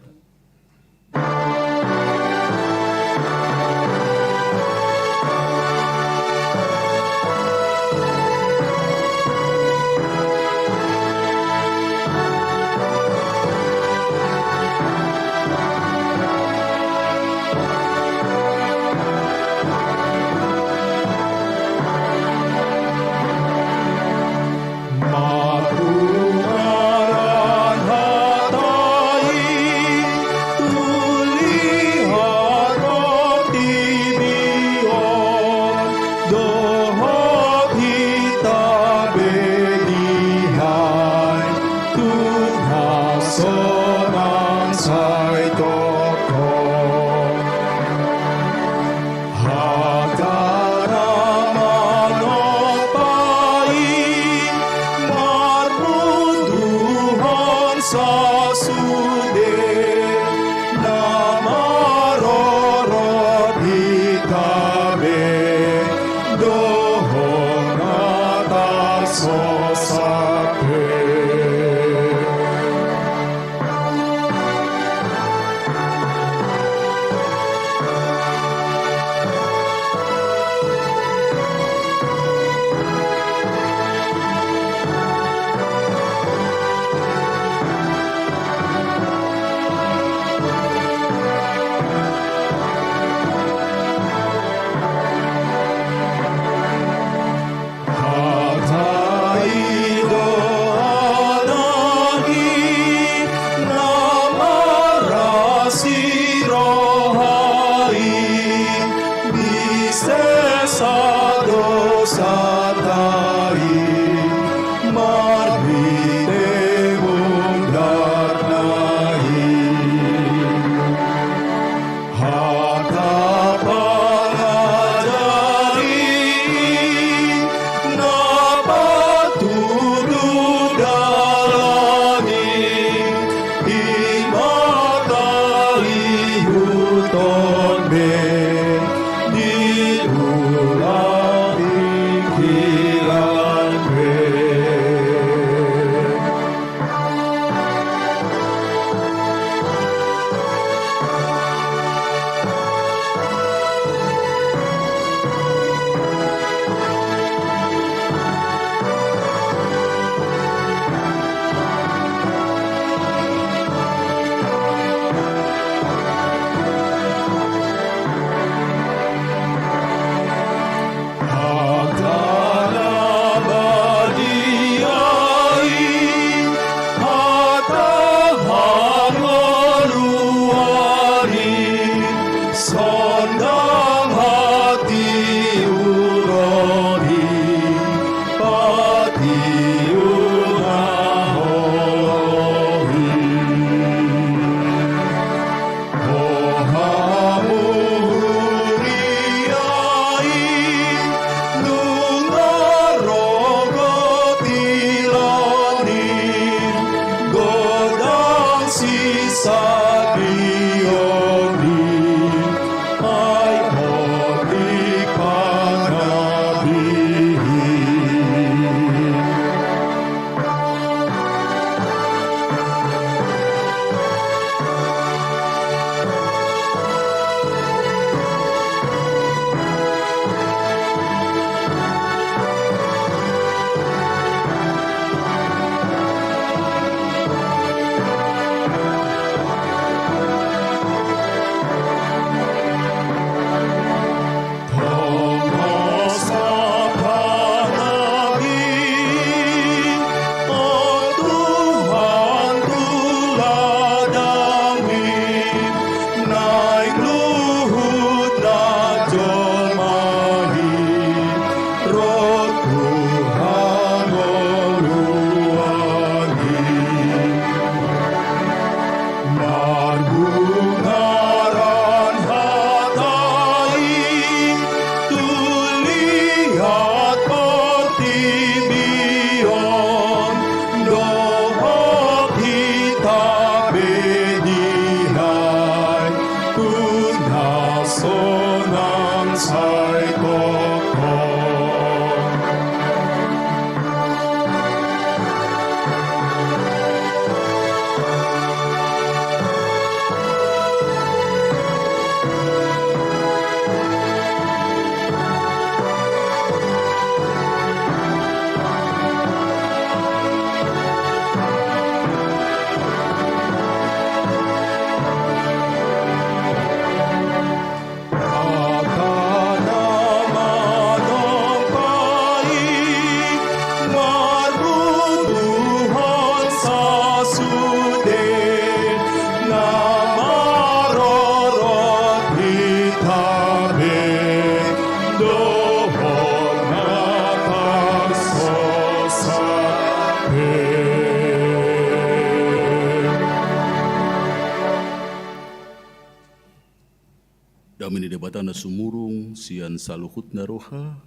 debatan na sumurong siyan saluhut na roha,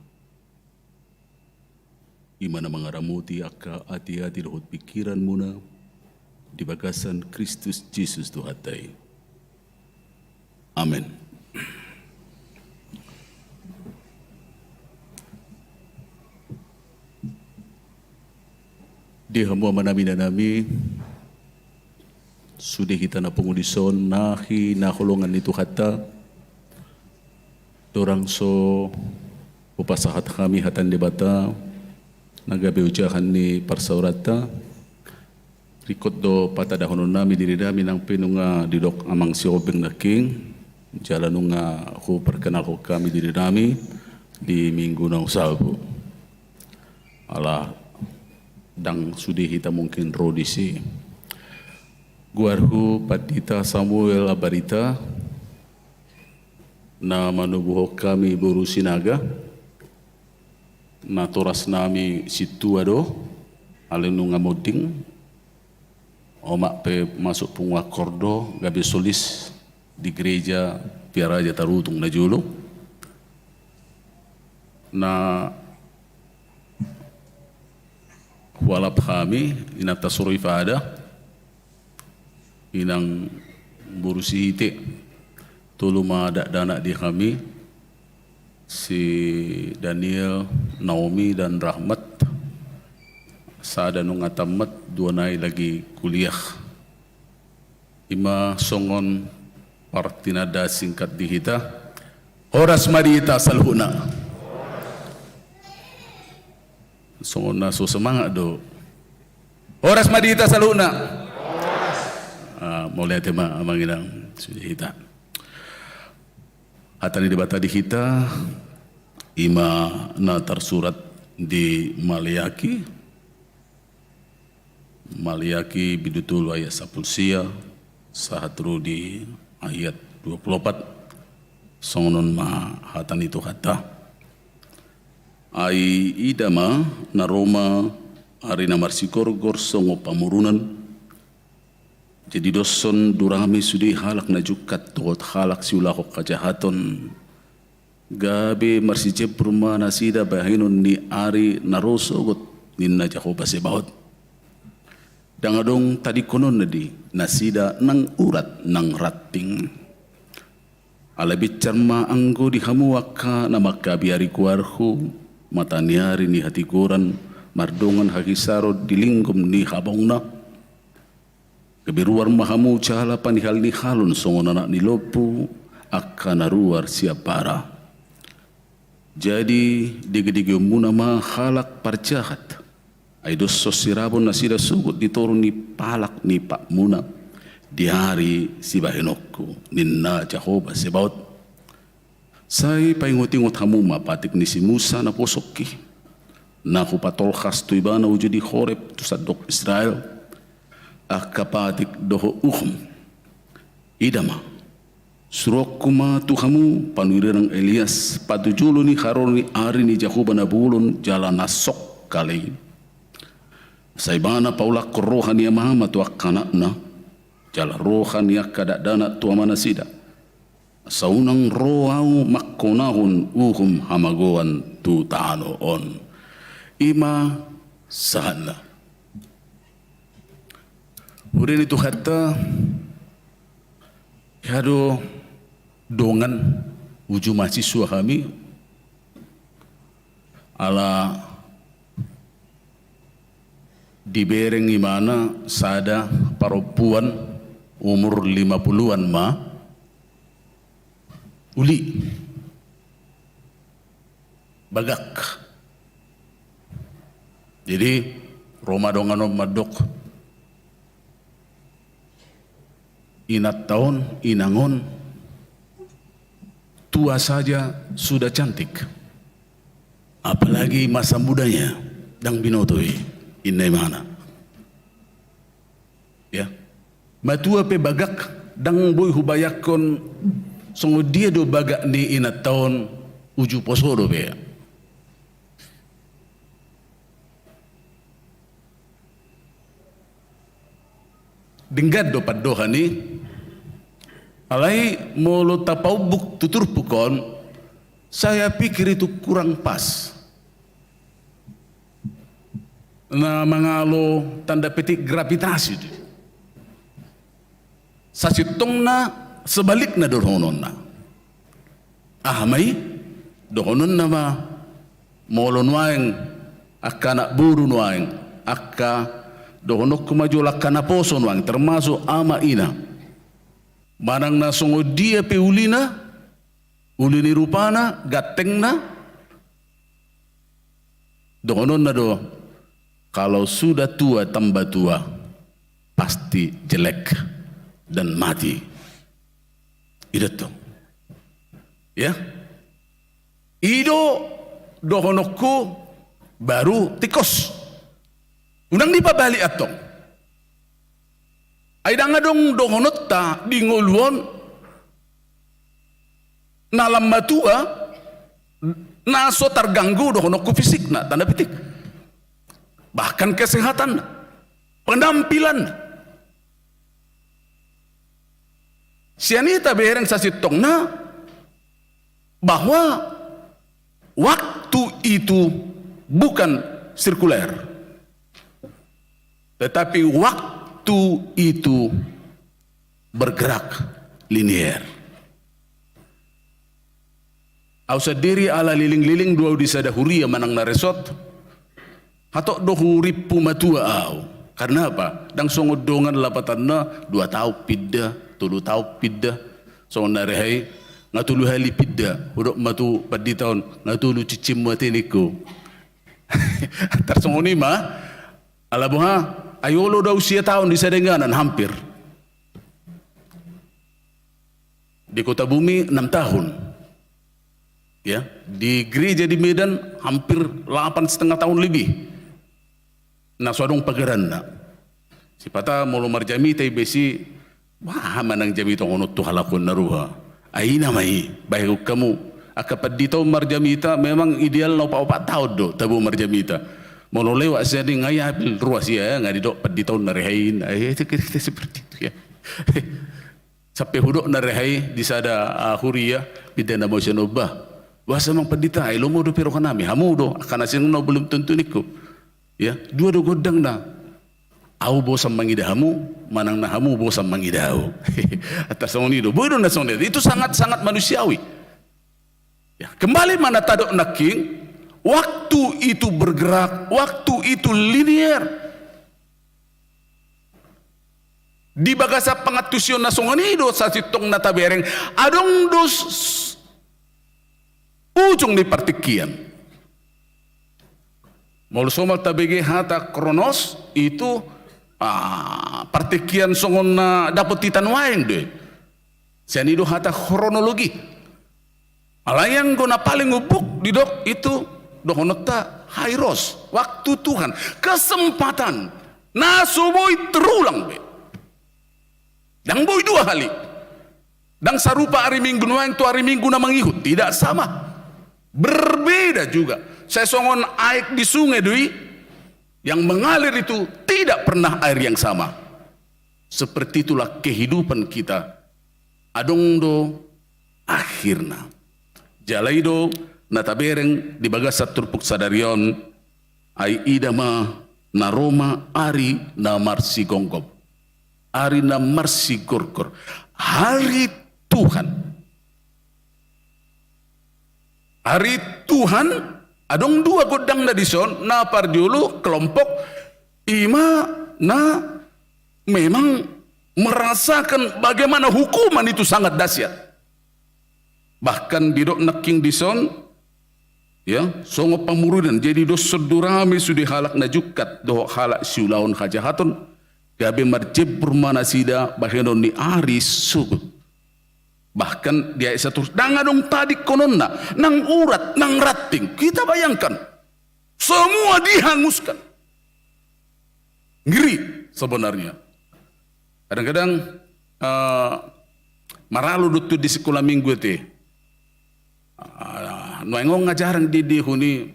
ima na mga ramuti aka ati-ati rohot pikiran muna, di bagasan Kristus Jesus Tuhatay. Amen. Di hamua manami na nami, sudah kita na pengudison nahi nakulungan ni Tuhata, dorang so upasahat kami hatan debata, nagabi ujahan ni parsaurata, rikot do patadahonon nami diri nami ng pinunga didok amang siobeng na king, jalan nga ako perkenal ko kami diri nami di minggu na usabu. Alah, dang sudi kita mungkin rodisi. Guarhu Patita Samuel Abarita na manubuho kami buru sinaga na toras nami situado alinu ngamoding omak pe masuk pungwa kordo gabi solis di gereja Piaraja Tarutung na julo na walap kami inata suroi fada inang burusi hite tuluma ada dana di kami si Daniel, Naomi dan Rahmat sada nung atamat dua nai lagi kuliah ima songon partinada singkat di hita horas marita salhuna songon na so semangat do horas marita salhuna mulai tema amanginang sudah hita hatani debata di hita ima na tersurat di Maliaki bidutul ayat 10 sahatru di ayat 24 songon ma hatani itu hata ai idama na Roma arina marsikorgor songo pamurunan jadi doson durami sudi halak na jukat tuot halak siulako kajahaton gabi marsijeb rumah nasida bahinun ni ari narosogot ninna Jahoba Sebaot dangadong tadi konon nadi nasida nang urat nang rating alabi carma anggo di hamuwaka na makabiari kuarhu mataniari ni hatigoran mardongan hakisaro dilinggom ni habongna kebiruar mahamu cahala panihal ni halun songon anak ni lopu akan naruar siapara. Jadi dige-dige muna ma halak parjahat. Aidos sosirabon nasida sugut ditorun ni palak ni pak muna di hari si bahenokku ninna Jahoba Sebaot. Sai paingot-ingot hamu mapatik ni si Musa na posokki. Na kupatol khas tu ibana ujudi Horeb tu sadok Israel. Akapatik doho idama surok kuma tuhamu panuirang Elias patujulo ni haroni ari ni Jahoba na bulon jalan nasok kali saibana paula rohani Muhammad tu akanakna jala rohani kada dana tu manasida saunang roau makonahun hamagoan tu tano on ima sana. Urin itu kata hado dongan uju mahasiswa kami ala dibereng imana sada perempuan umur 50-an ma uli bagak jadi Roma dongan madok inat tahun inangon tua saja sudah cantik apalagi masa mudanya dang binotoi inai mana ya matua pe bagak dang boy hubayakon songo dia do bagak ni inat tahun uju posodo be Denggad do paddoha ni Alai molo tapau buk tutur pukon, saya pikir itu kurang pas. Na mangalo tanda petik gravitasi. Sasitongna sebaliknya dorhononna. Ahmai dohonon nama molon waeng akana buru waeng akka dohonok kumajulak kana poson waeng termasuk ama ina. Manang na songo dia pe ulina ulini rupana gatengna dohonon na do kalau sudah tua tambah tua pasti jelek dan mati. Itu tuh. Ya. Ido dohonokku baru tikos. Unang di pabalik atong. Ay dangadong dohonot ta di nguluon nalam matua naso terganggu dohonokku fisik na tanda petik. Bahkan kesehatan, penampilan. Sianita bereng sasitongna bahwa waktu itu bukan sirkuler, tetapi waktu itu bergerak linier. Ausa diri ala liling-liling dua disada huria manang na resort. Hatok dohu ripu matua au. Karena apa? Dang songo dongan lapatanna 2 tahun pidda, 3 tahun pidda. Songo narehai ngatulu hali pidda. Udok matu padi tahun ngatulu cicim mateniku. Tersongo ni mah alabuha ayolo da usia tahun di Sadenganan hampir. Di Kota Bumi 6 tahun. Ya, di gereja di Medan hampir 8,5 tahun lebih. Na suadong pagaran na si pata molo marjami tay besi wah manang jami to ngono to halakon naruha ai na mai baik kamu akapat dito marjamita memang ideal no pa 4 tahun do tabu marjamita molo lewat sedi ngaya bil ruas ya ngadi do pad dito narehain ai kita seperti itu ya. Sampai hudok narehai di sada huria bidana mo senobah wasa mang padita ai lomo do pero kanami hamu do akan asin no belum tentu niku. Ya, dua do godang na. Au bosam mangidahamu, manang na hamu bosam mangidau. Atas sonido, bodoh na sonido. Itu sangat-sangat manusiawi. Ya, kembali mana tadok naking, waktu itu bergerak, waktu itu linier. Di bagasa pangatusyon na sonido sa sitong natabereng, adong dos ujung di partikian. Molo somal tabege hata kronos itu partikian songon na dapat titan waeng deh. Sianido hata kronologi. Alayang gona paling ubuk di dok itu dohonota hairos waktu Tuhan kesempatan nasuboi terulang be. Dang boy 2 kali. Dang sarupa hari Minggu waeng tu hari Minggu na mangihut tidak sama. Berbeda juga. Saya songon air di sungai dui yang mengalir itu tidak pernah air yang sama. Seperti itulah kehidupan kita. Adong do akhirna. Jalai do natabereng di bagasat turpuk sadarion ai idama naroma ari na marsi gonggop. Ari na marsi gorgor. Hari Tuhan. Hari Tuhan. Adong 2 godang na dison na pardiulu kelompok ima na memang merasakan bagaimana hukuman itu sangat dahsyat. Bahkan bidok naking dison ya songo pamurudan jadi do sedurame sudi halak na jukat do halak siulaun hajahatun gabe marjebur manasida bahenon ni aris sugut. Bahkan dia satu dangadong tadi kononna nang urat nang rating kita bayangkan semua dihanguskan ngeri sebenarnya. Kadang-kadang maralu dutu di sekolah minggu teh nuengong ngajarang di huni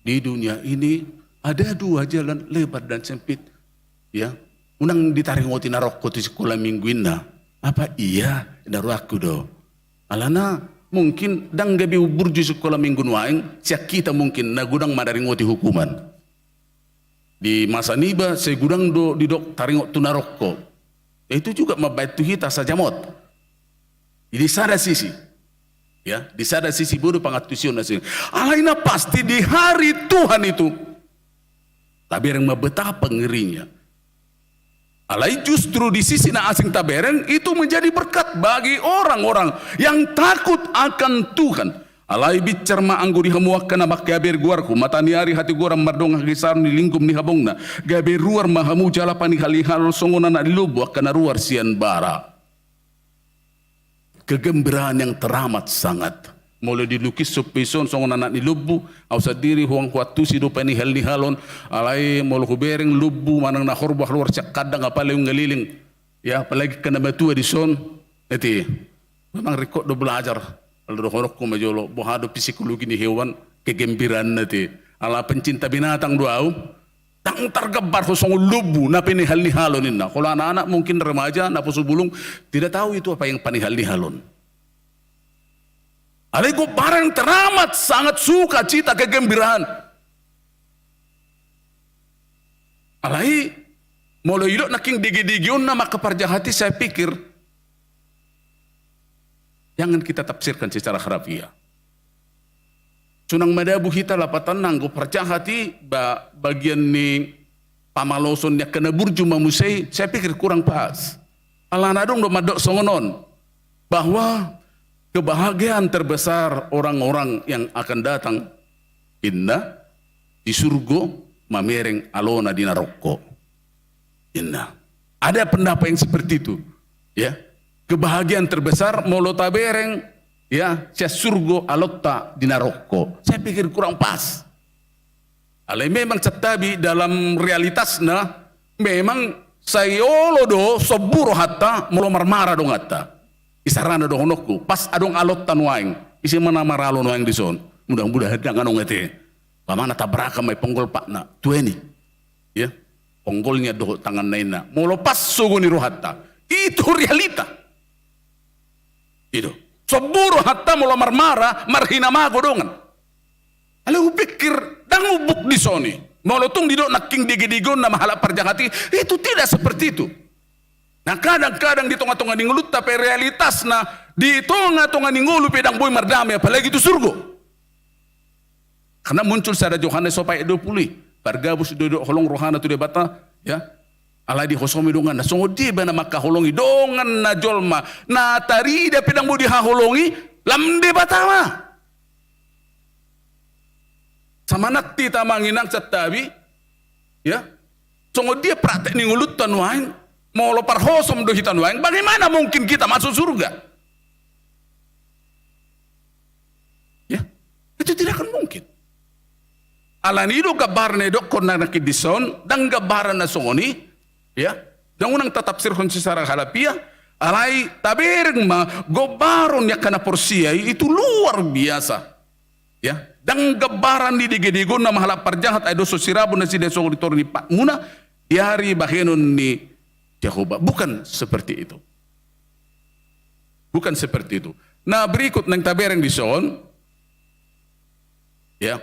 di dunia ini ada 2 jalan lebar dan sempit ya. unang ditaringoti na rokko ti sekolah mingguin na. Apa iya daru aku do. Alana mungkin dang gabi burju sekolah minggu waeng siak kita mungkin na gudang madaringoti hukuman. Di masa niba saya gudang do di dok taringot tu na rokko. Itu juga mabaitu kita saja mot. Di sada sisi. Ya, di sada sisi bodoh pangatusion nasi. Alaina pasti di hari Tuhan itu. Tabereng betapa ngerinya. Alai justru di sisi na asing tabereng itu menjadi berkat bagi orang-orang yang takut akan Tuhan. Alai bicar ma anggo dihamuak kana makgaber guarku matani ari hati guaram mardong hagisar ni lingkum ni habongna gaber ruar mahamu jalapan ni halihal songona na dilubu kana ruar sian bara. Kegembiraan yang teramat sangat. Mulai dilukis supison songon anak ni lubu, au sadiri huang kuatu si dopa ni hal ni halon, alai molo kubereng lubu manang na horbah luar cak kadang apa leung ngeliling, ya apalagi kena batu di son, eti memang rekod do belajar, kalau do horok ko majolo, bohado psikologi ni hewan kegembiraan nanti, ala pencinta binatang do au, tang tergebar kosong lubu, napi ni hal ni halon inna, kalau anak-anak mungkin remaja, napusu bulung tidak tahu itu apa yang panihal ni halon. Alaiku barang teramat sangat suka cita kegembiraan. Alai molo ilok naking digi-digion nama keparjahati saya pikir jangan kita tafsirkan secara harafiah. Sunang madabu kita lapatan nanggo parjahati bagian ni pamaloson nya kena burju mamusai saya pikir kurang pas. Alanadong do madok songonon bahwa kebahagiaan terbesar orang-orang yang akan datang inna di surga mamereng alona di naroko. Inna. Ada pendapat yang seperti itu. Ya. Kebahagiaan terbesar molo tabereng ya, sia surga alota di naroko. Saya pikir kurang pas. Alai memang cetabi dalam realitasnya memang sayolo do soburo hatta molo marmara dong hatta. Isarana do honokku pas adong alot tanwaing isi mana maralo noang di son mudah-mudahan jangan ngete pamana tabraka mai ponggol pakna tueni ya ponggolnya do tangan naina mau lepas sugu ni rohatta itu realita itu soburo hatta mau marmara marhina mago dongan ale pikir dang ubuk di soni mau tung di do naking digidigon na mahala parjangati itu tidak seperti itu. Nah kadang-kadang di tengah-tengah ningulut tapi realitas nah di tengah-tengah ningulut pedang boy mardame apalagi itu surga. Karena muncul sada Yohanes sopai 20 bargabus dodok holong rohana tu debata ya ala di hosomi dongan na songo di bana maka holongi dongan na jolma na tarida pedang boy dihaholongi lam debata ma. Sama nakti tamanginang catabi ya songo dia praktek ningulut tanuain mau lo parhosom do hitan waeng, bagaimana mungkin kita masuk surga? Ya, itu tidak akan mungkin. Alanido gabarne dok kona nakidison, dan gabaran na songoni, ya, dan unang tatapsir kon secara halapiah, alai tabereng ma gobaron ya kana porsia itu luar biasa, ya, dan gabaran di digedigon na mahala parjahat ay doso sirabun na si deso ditor ni Pak Muna, di hari bahenon ni Jehovah. Bukan seperti itu. Bukan seperti itu. Nah berikut nang tabereng di son, ya,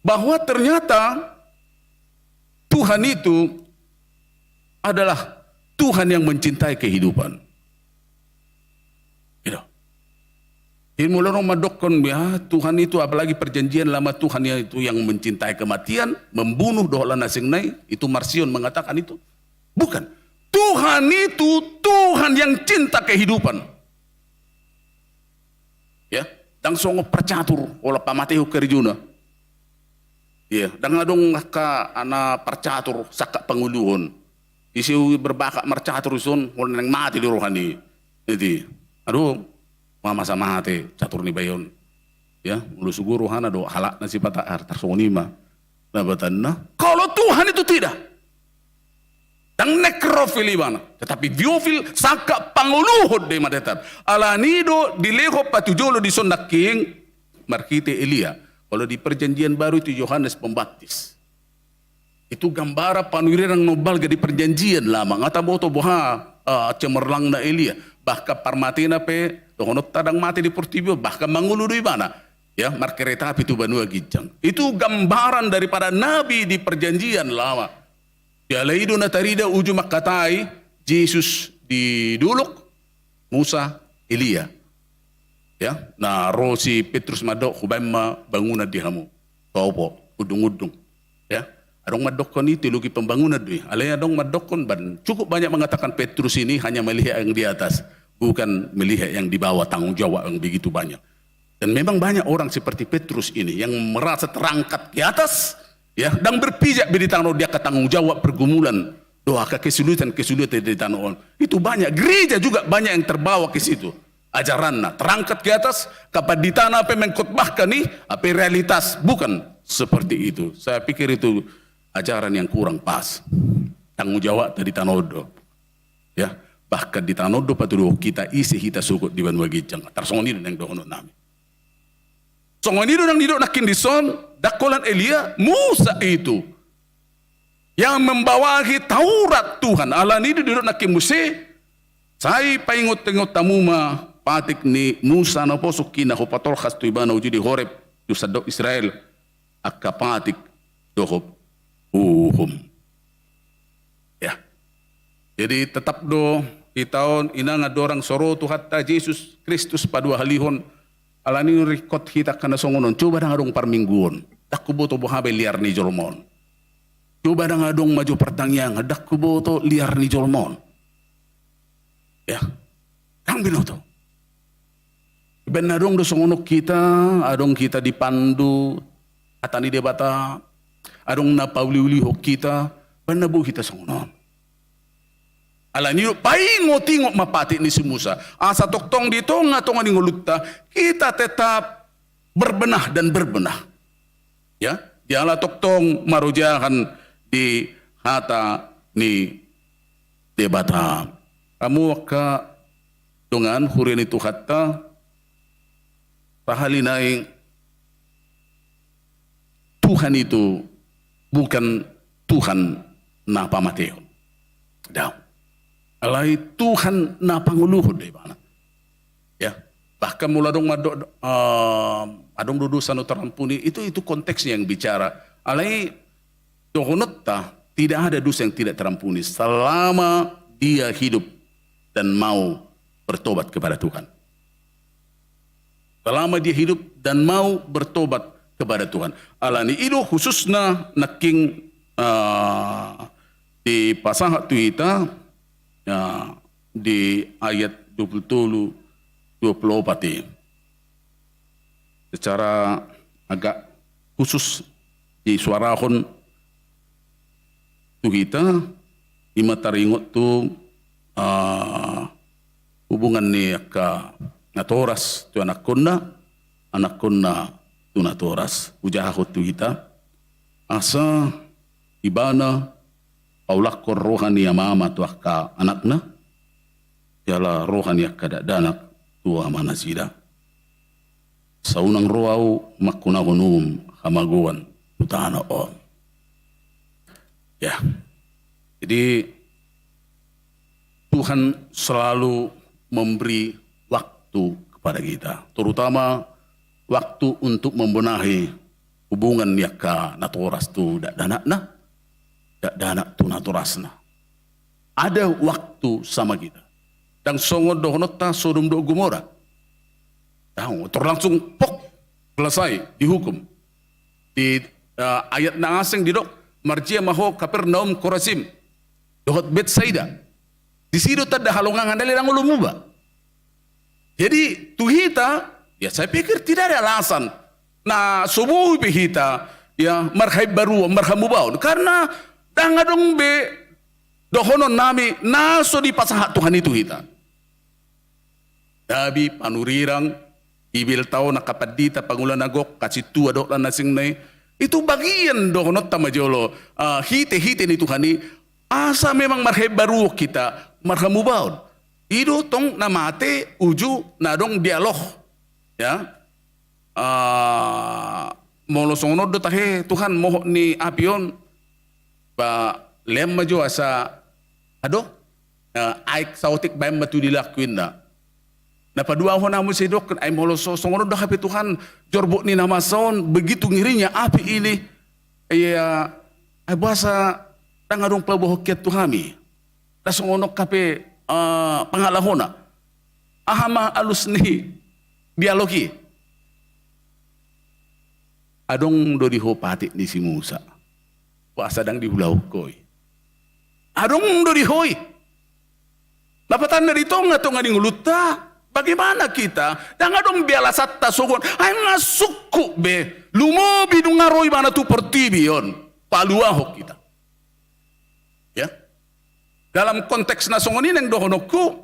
bahwa ternyata Tuhan itu adalah Tuhan yang mencintai kehidupan. Gitu. Ini mulai madokon ya Tuhan itu apalagi perjanjian lama Tuhan itu yang mencintai kematian, membunuh dohla nasing nai, itu Marsion mengatakan itu. Bukan. Tuhan itu Tuhan yang cinta kehidupan. Ya, dang songo percatur olah pamateu kerjuna. Ya, dang adong ka ana percatur sakak panguluhon. Isi berbakak mercatur son ol nang mati di rohani. Jadi, aduh, mama sama hati catur ni bayon. Ya, ulu sugu rohana do halak nasi pataar tarsonima. Nabatanna. Kalau Tuhan itu tidak. Dang nekrofili mana, tetapi biofil saka panguluhod de madetar. Alanido dileho patujolo di sondaking markite Elia. Kalau di perjanjian baru itu Yohanes Pembaptis. Itu gambara panuriran nobal di perjanjian lama. Ngata boto boha cemerlang na Elia. Bahkan parmatina pe dohonot tadang mati di Portibio. Bahkan mangulu di mana? Ya, markereta api itu banua gijang. Itu gambaran daripada nabi di perjanjian lama. Ya laidu na tarida uju makatai Yesus di duluk Musa Elia. Ya, na rosi Petrus madok kubema bangunan di hamu. Topo udung-udung. Ya. Adong madokon itu lugi pembangunan dui. Alaya adong madokon ban cukup banyak mengatakan Petrus ini hanya melihat yang di atas, bukan melihat yang di bawah, tanggung jawab yang begitu banyak. Dan memang banyak orang seperti Petrus ini yang merasa terangkat ke atas, ya, dan berpijak di tanah dia ke tanggung jawab pergumulan, doa ke kesulitan di tanah. Itu banyak. Gereja juga banyak yang terbawa ke situ. Ajarannya terangkat ke atas, kapan di tanah apa mengkhotbahkan nih, apa realitas bukan seperti itu. Saya pikir itu ajaran yang kurang pas. Tanggung jawab tadi tanodo. Ya, bahkan di tanodo patudo kita isi kita sukut di Banua Gijang. Tarsongoni dan yang dohono nami. Songoni dan didok nakin di son dakolan Elia Musa itu yang membawahi Taurat Tuhan. Allah ni didok nakin Musa. Saya paingot-ingot tamuma patik ni Musa na posok kina ho patol khas tu ibana uji di Horeb tu sadok Israel akapatik dohop ya. Jadi tetap do di tahun ina ngadorang sorotu hatta Yesus Kristus padua halihon alani rikot kita kana songonon coba dangadong parmingguon dakku boto bohabe liar ni jolmon coba dangadong maju pertanyaan dakku boto liar ni jolmon ya tang binoto benadong do songonok kita adong kita dipandu atani debata adong na pauli-uli hok kita panabu kita songonon ala ni paingot-ingot mapati ni si Musa asa toktong dito ngatongan ni ngulutta kita tetap berbenah dan berbenah ya diala toktong marujahan di hata ni debata kamu waka dengan hurin itu hatta pahalinai Tuhan itu bukan Tuhan na pamateo. Daw. Alai Tuhan na panguluhod di mana. Ya. Bahkan mula dong madok adong dudusan terampuni itu konteksnya yang bicara. Alai dohonot tidak ada dosa yang tidak terampuni selama dia hidup dan mau bertobat kepada Tuhan. Selama dia hidup dan mau bertobat kepada Tuhan. Alani itu khususnya naking di pasal tuita di ayat 24 secara agak khusus di suarahon tuita ima taringot tu hubungan ni ka natoras tu anak konna tu natoras ujahakot tu kita asa ibana paulakor rohani mama tu ka anakna yala rohani kada danak tu amana sida saunang roau makuna gunum hamaguan utana om ya. Jadi Tuhan selalu memberi waktu kepada kita, terutama waktu untuk membenahi hubungan yaka natoras tu dak danak tu natorasna. Ada waktu sama kita. Dan songo dohnota Sodom do Gomora. Tahu, terlangsung pok selesai dihukum. Di ayat nangaseng didok marjia maho Kapernaum Korazim. Dohot Betsaida. Di situ tada halongan dari orang ulumuba. Jadi tuhita, ya saya pikir tidak ada alasan. Nah, subuh behita, ya marhaib baru, marhamubaun. Karena dangadong be dohonon nami naso di pasahat Tuhan itu hita. Dabi panurirang ibil tao nakapadita pangulan nagok kasih tua dok lan nasing nai itu bagian dohonot tamajolo hite ni Tuhan ini asa memang marhaib baru kita marhamubaun. Ido tong namate uju nadong dialog ya molosongono do tahe Tuhan moho ni apion ba lemma jo asa ado aik sautik baim matu dilakuin na padua ho namu sedok ay moloso songono do hape Tuhan jorbo ni nama saon begitu ngirinya api ini ya ay basa tangadong pabohoket tuhami na songono kape pangalahona ahama alus ni dialogi adong do dihopati ni si Musa sedang dihulau koi. Adong do dihoy. Lapatan na dito nga to nga dinguluta. Bagaimana kita? Dang adong biala satta sogon. Ay nga suku be. Lumobi nung ngaroy mana tu pertibi yon. Paluahok kita. Ya. Dalam konteks na songonin yang dohonokku.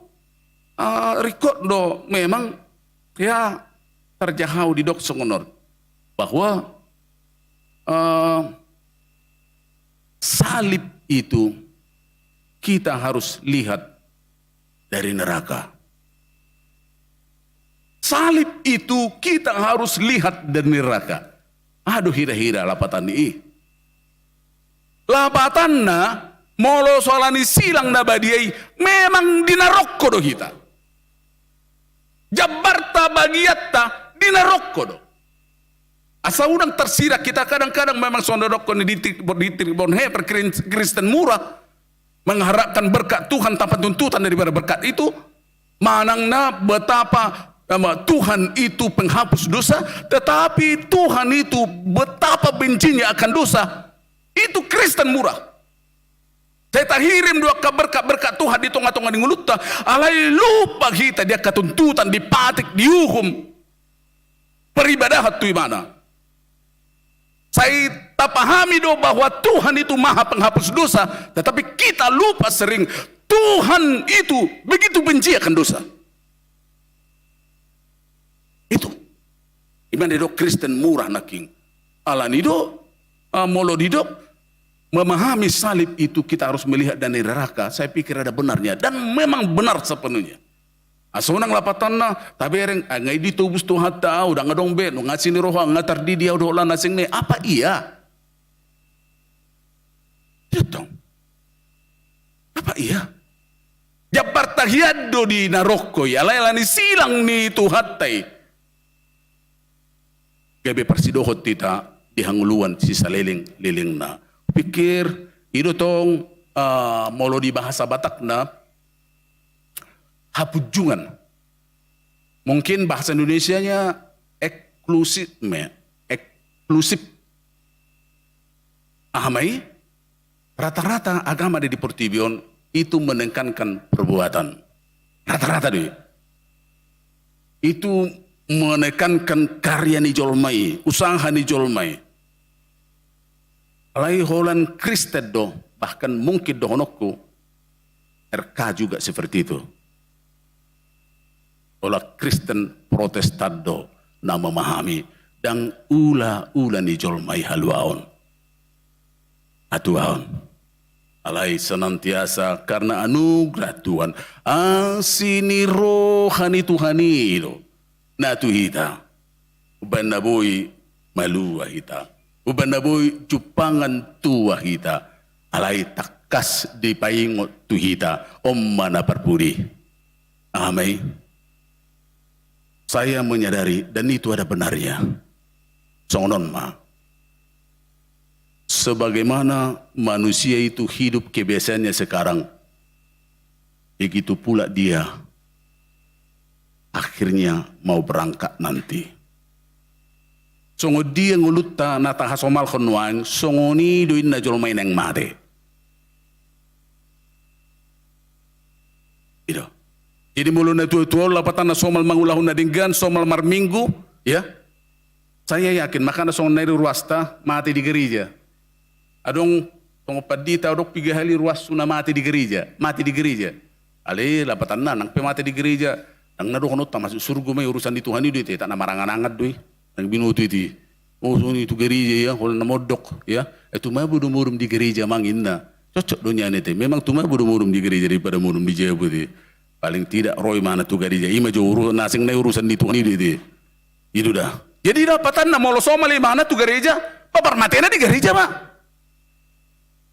Record do memang. Ya. Terjahau di dok songonor. Bahwa. Salib itu kita harus lihat dari neraka. Salib itu kita harus lihat dari neraka. Aduh hira-hira lapatan ini. Lapatan na molo solani silang na badiai memang dinarokko do kita. Jabarta bagiatta dinarokko do. Asa udang tersirak kita kadang-kadang memang sondodok di bonhe Kristen murah mengharapkan berkat Tuhan tanpa tuntutan daripada berkat itu manangna betapa Tuhan itu penghapus dosa tetapi Tuhan itu betapa bencinya akan dosa itu Kristen murah. Saya tak hirim dua berkat Tuhan di tengah-tengah di ngulutta alai lupa kita dia ketuntutan dipatik dihukum peribadahan tu mana. Saya tak pahami do bahwa Tuhan itu maha penghapus dosa, tetapi kita lupa sering Tuhan itu begitu benci akan dosa. Itu. Iman do Kristen murah naking. Alani do molo didok memahami salib itu kita harus melihat dari neraka. Saya pikir ada benarnya dan memang benar sepenuhnya. Asonang lapatan na tabereng ngai ditubus tu hatta udah ngadong be no ngasini roha ngatar di dia udah lan asing ne apa iya itu apa iya jabar tahiado di naroko ya lailani silang ni tu hattai gebe persidohot tita dihanguluan si saleling liling na pikir itu tong molo di bahasa Batak na hapujungan. Mungkin bahasa Indonesianya eksklusif. Ahamai, rata-rata agama di Portibion itu menekankan perbuatan. Rata-rata deh. Itu menekankan karya ni jolmai, usaha ni jolmai. Alai holan Kristen do, bahkan mungkin dohonokku, RK juga seperti itu. Olah Kristen Protestado na memahami dan ula ni jolmai haluaon atuaon alai senantiasa karena anugerah Tuhan asini rohani Tuhani itu na tuhita uban na boy malua hita uban na boy cupangan tua hita alai takas di paingot tuhita mana perpuri amai. Saya menyadari dan itu ada benarnya. Songonon ma. Sebagaimana manusia itu hidup kebiasaannya sekarang, begitu pula dia akhirnya mau berangkat nanti. Songo dia ngulutta nata hasomal khonwang, songoni doin na jolmai neng mate. Itu. Jadi mulu na tua-tua lapatan na somal mangulahun na dinggan somal marminggu ya. Saya yakin makanya song nari ruasta mati di gereja. Adong tong padita odok 3 hari ruas suna mati di gereja. Ale lapatan na nang mati di gereja. Nang nado kono ta masuk surga may urusan di Tuhan itu tak na marangan-angat doy. Nang binuto iti. Oh suni itu gereja ya hol na modok ya. Itu mabudu-murum di gereja manginna. Cocok dunia nete. Memang tu mabudu-murum di gereja daripada murum di Jawa itu. Paling tidak roy mana tu gereja ima jo urusan nasing na urusan di Tuhan itu dah. Jadi dapatan na molo somali mana tu gereja papar matena di gereja pak.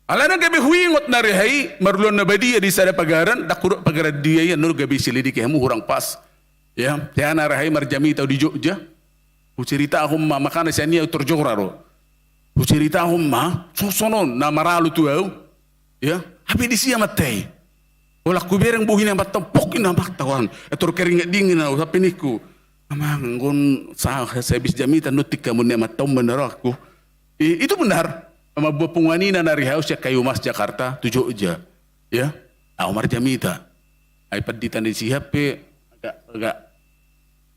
Alana gabi huingot na rehay, marulon na badia di sada pagaran, dakurok pagaran dia yan, no gabi silidiki hamu hurang pas. Ya, kaya na rehay marjamita di Jogja. Hucerita akong makana siya niya uturjograro. Hucerita akong susonon na maralo tuaw. Ya, habi di siya matay. Wala kubereng buhin na matampok na baktawan. Etor keringat dingin na sa piniku. Amang gon sa bis jamita nutik kamu na mataw manaraku. Itu benar. Mabuah pungwani na narihaw siya kayo mas Jakarta, tujuh aja. Ya, ako marjamita. Ay paditan di siya agak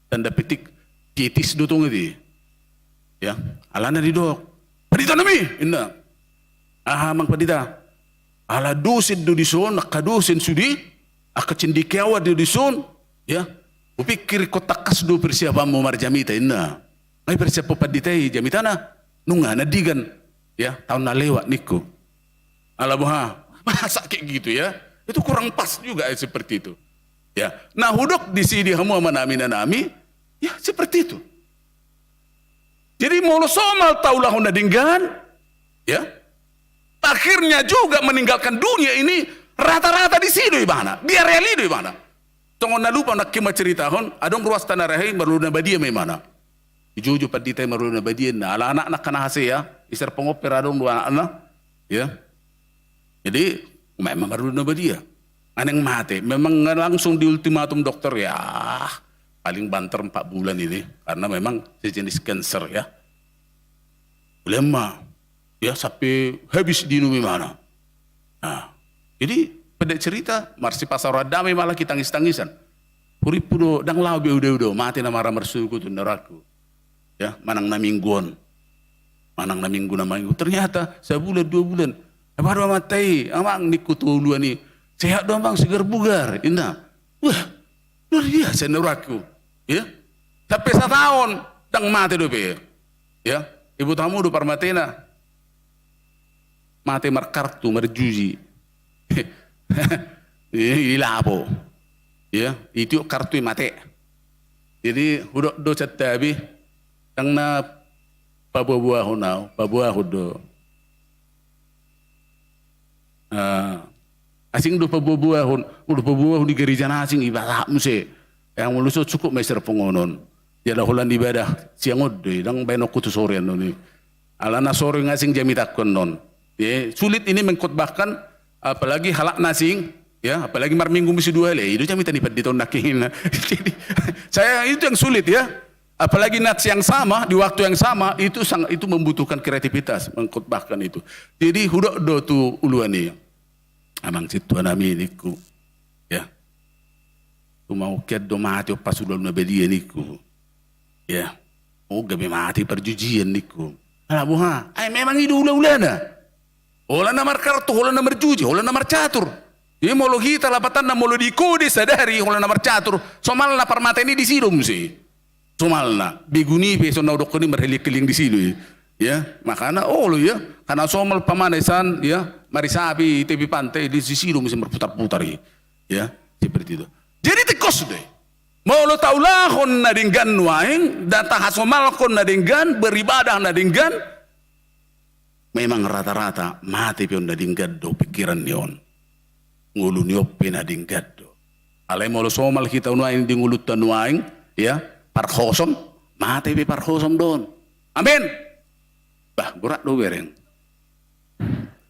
tanda petik kitis do tong iti. Ya, alana di dok. Padita nami, inna. Mang padita. Ala dosin do dison, nakadosin sudi, akacindikawa do dison, ya. Upikir ko takas do persiapan mo marjamita inna. Ay persiapan paditay jamitana nunga nadigan. Ya, tahun na lewat niku. Alam mo ha, masa kayak gitu ya. Itu kurang pas juga seperti itu. Ya, nah hudok di sini kamu sama nami, ya seperti itu. Jadi mau somal taulah hona dinggan, ya. Akhirnya juga meninggalkan dunia ini rata-rata di sini mana? Dia reali di mana? Tunggu na lupa nak kima cerita hon, adong ruas tanah rahi maruna badia mana? Juju padita maruna badia na ala anak nak kana ya. Isar pengoperadong dua anak, ya. Jadi memang baru nambah dia. Aneng mati, memang langsung di ultimatum dokter ya. Paling banter 4 bulan ini karena memang sejenis kanker ya. Lama, ya sampai habis di mana. Nah, jadi pada cerita marsi pasar damai malah kita tangis-tangisan. Puri pudo dang labi udah mati nama ramar suku tu neraku. Ya, manang na mingguan. Manang na minggu. Ternyata sebulan 2 bulan. Baru matai, amang nikutu dua ni. Sehat doang bang, segar bugar. Indah. Wah, luar biasa neraku. Ya. Sampai 1 tahun dang mati do pe. Ya. Ibu tamu do parmatena. Mati markartu marjuji. Ini lapo. Ya, itu kartu mate. Jadi hudok do catabi dang na pabuah now, pabuah do. Asing do pabuah di gereja asing ibadah muse. Yang mulusot cukup meser pengonon. Jada hulan ibadah siang ode dang benok kutu sore noni. Alana sore ngasing jamitakon non. Ya, sulit ini mengkhotbahkan apalagi halak nasing, ya, apalagi mar minggu misi 2 le. Itu jamitan di tahun nakin. Jadi saya itu yang sulit ya. Apalagi nats yang sama di waktu yang sama itu membutuhkan kreativitas mengkhotbahkan itu. Jadi hudok do tu uluani. Amang situ nami niku. Ya. Tu mau kiat do mati pas udah nabedia niku. Ya. Oh gabe mati perjujian niku. Ala buha. Ay memang itu ula-ulana. Ola namar kartu, ola namar juji, ola namar catur. Ini molo kita lapatan na molo di kode sadari ola namar catur. Somal na parmata ini di sidom sih. Somalna biguni pe so naudok ni merhelik-keling di sini ya makana lo ya karena somal pamanesan ya marisabi tepi pantai di sisi mesti berputar-putar ya seperti itu jadi tekos deh mau lo taulahon na dinggan waing data hasomal kon na dinggan beribadah na dinggan memang rata-rata mati pion na dinggan do pikiran nion ngulu niope na dinggan do alai mau lo somal kita unaing di ngulutan waing ya parkhosom, mati be parkhosom don. Amin. Bah, gurak do bereng.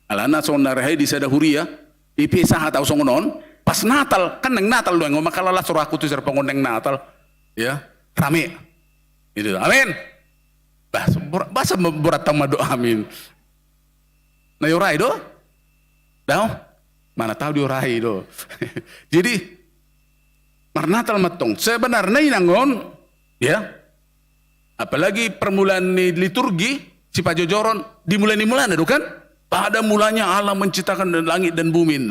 Alana son narahay di sada huria, ipi saha tau songonon, pas Natal, kan neng Natal doang, makalala suraku tu serpongon neng Natal. Ya, rame. Itu. Amin. Bah, basa berat tamado amin. Na yorai do? Dao? Mana tahu diorai do. Jadi mar Natal matong, sebenarnya inangon ya, apalagi permulaan liturgi si pajojoron dimulai itu kan? Pada mulanya Allah menciptakan langit dan bumi.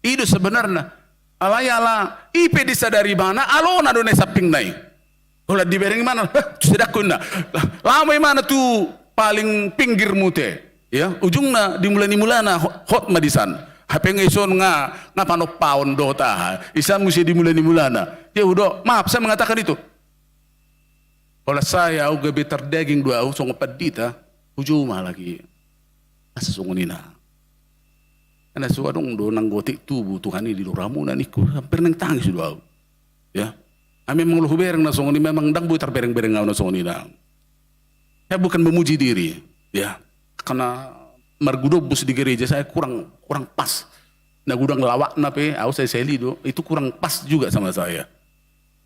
Itu sebenarnya ala ipe disadari mana alona do saping nai. Kalau dibering mana? Sudah kuna. Lama mana tu paling pinggir mute. Ya, ujungnya dimulai hot madisan. HP ngaison nga panok paon dota. Isa mesti dimulai. Dia udah maaf saya mengatakan itu. Kalau saya gabi terdaging 2 song padita ujuma lagi asa sungunina Karena suadong do nang gotik tubuh Tuhan ini di ramunan iku hampir nang tangis doa. Ya. Ame memang lu bereng na songoni memang dang butar bereng-bereng ngau na songoni na. Saya bukan memuji diri, ya. Karena margudobus di gereja saya kurang pas. Nah gudang lawak nape, aku saya lido itu kurang pas juga sama saya.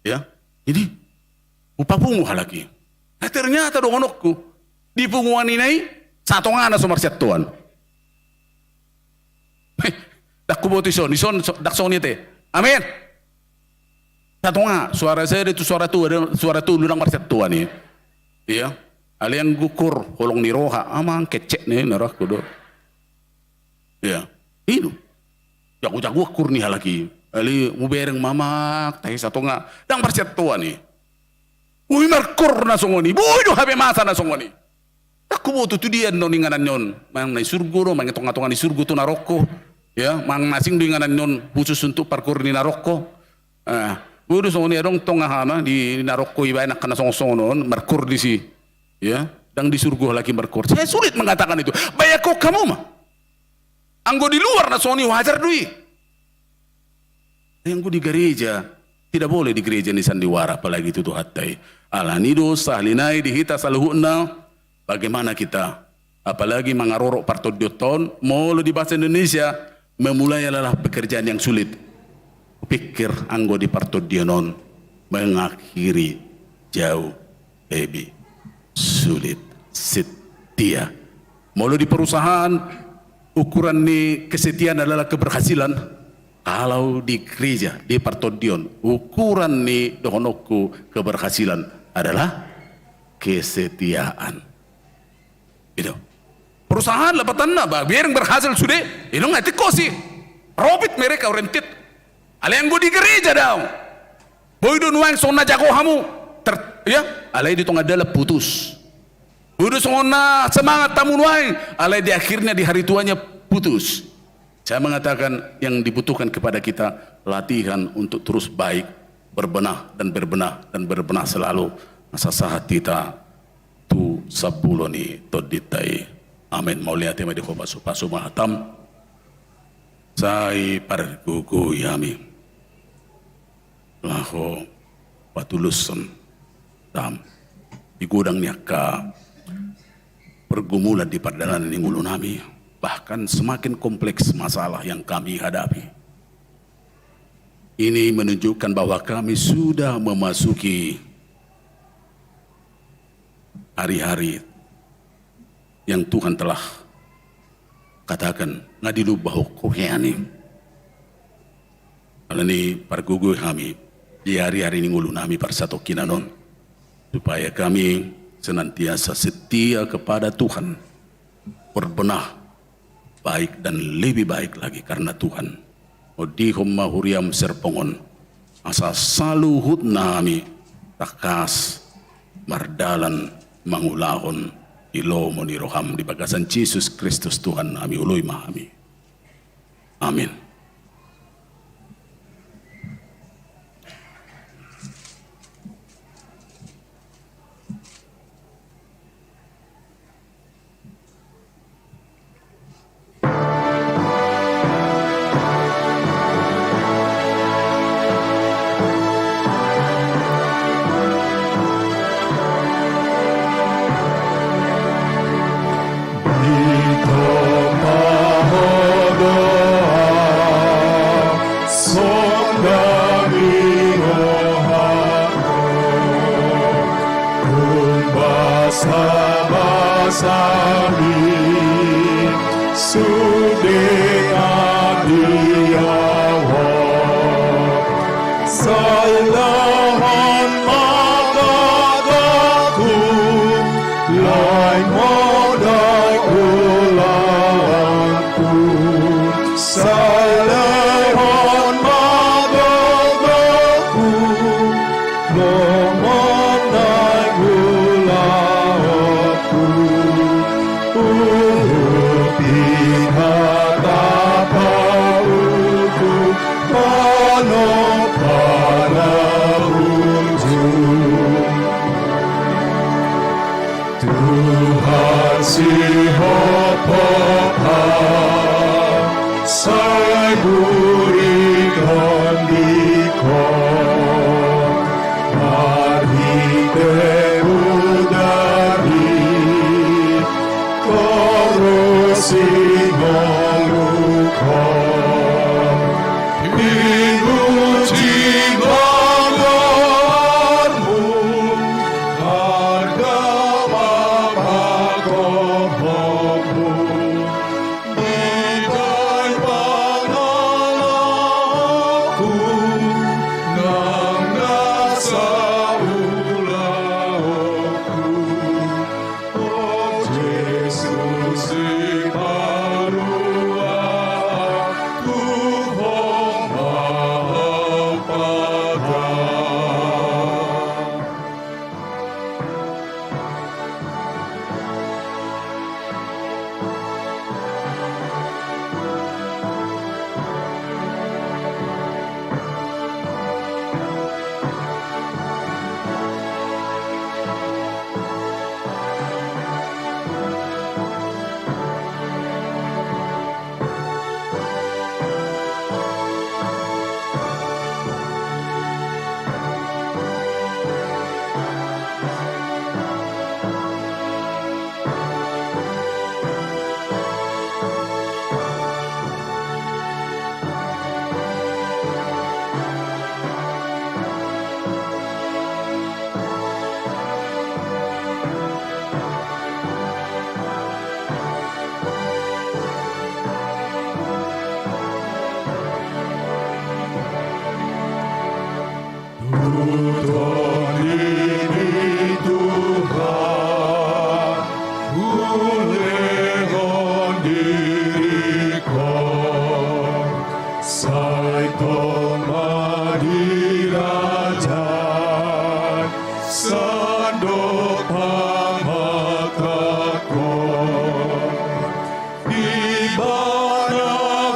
Ya. Jadi upapungu halaki. Nah, ternyata dong onokku di punguan ini satu ngana somarsiat tuan. Dak kuboti son dak son te. Amin. Satu nga suara saya itu suara tu ludang marsiat tuan ni. Iya. Alian gukur kolong ni roha amang kecek nih nerah kudo. Iya. Itu. Jago-jago kur nih halaki. Ali mubereng mamak tahi satu nga dang marsiat tuan ni. Ui markur na songoni. Bodoh habe masa na songoni. Aku butuh tu dia noninganan nyon. Mang nai surgu do, mang ngitung-ngitungan di surgu tu naroko. Ya, mang nasing doinganan nyon khusus untuk parkur di naroko. Bodoh songoni adong tongahana di naroko iba enak kana song-song non markur di si. Ya, dang di surgu lagi markur. Saya sulit mengatakan itu. Bayako kamu mah. Anggo di luar na songoni wajar dui. Yang di gereja tidak boleh di gereja ni sandiwara apalagi itu hatai. Alanido sahlinai dihita saluhuna. Bagaimana kita apalagi mangarorok partodioton mau di bahasa Indonesia memulai adalah pekerjaan yang sulit. Pikir anggo di partodionon mengakhiri jauh lebih sulit. Setia. Mau di perusahaan ukuran ni kesetiaan adalah keberhasilan. Kalau di gereja di partodion ukuran ni dohonoku keberhasilan adalah kesetiaan. Itu perusahaan lepatan na biar yang berhasil sudah itu nggak kosi robit mereka oriented alai yang gue di gereja dong boy don wang sona jago hamu ya alai di tengah dalam putus boy don sona semangat tamu wang alai di akhirnya di hari tuanya putus. Saya mengatakan yang dibutuhkan kepada kita latihan untuk terus baik berbenah dan berbenah selalu masa saat kita tu sabuloni toditai. Amin. Mau lihat tema di pasu mahatam. Sai pargugu yami. Laho patuluson tam. Di gudang niaka pergumulan di perjalanan yang ulu nami. Bahkan semakin kompleks masalah yang kami hadapi. Ini menunjukkan bahwa kami sudah memasuki hari-hari yang Tuhan telah katakan ngadilu bahu koheani. Alani pargugu kami di hari-hari ini ngulu nami persatu kinanon supaya kami senantiasa setia kepada Tuhan, berbenah baik dan lebih baik lagi karena Tuhan. Odihom mahuriam serpongon asa saluhut nami takas mardalan mangulahon ilo moniroham di bagasan Yesus Kristus Tuhan nami ului mahami. Amin. Para diberikan di kau, mari terudari, terus mengeluhkan, diuji bangunmu, harga Bapa kohomu, dikai panalaku, nang nasa ulaku, oh Jesus iparua, Tuhan Mahapada. Tuhan ini Tuhan, kulegon diriku, Saito Madirajan, Sandok Pamakako, Ibana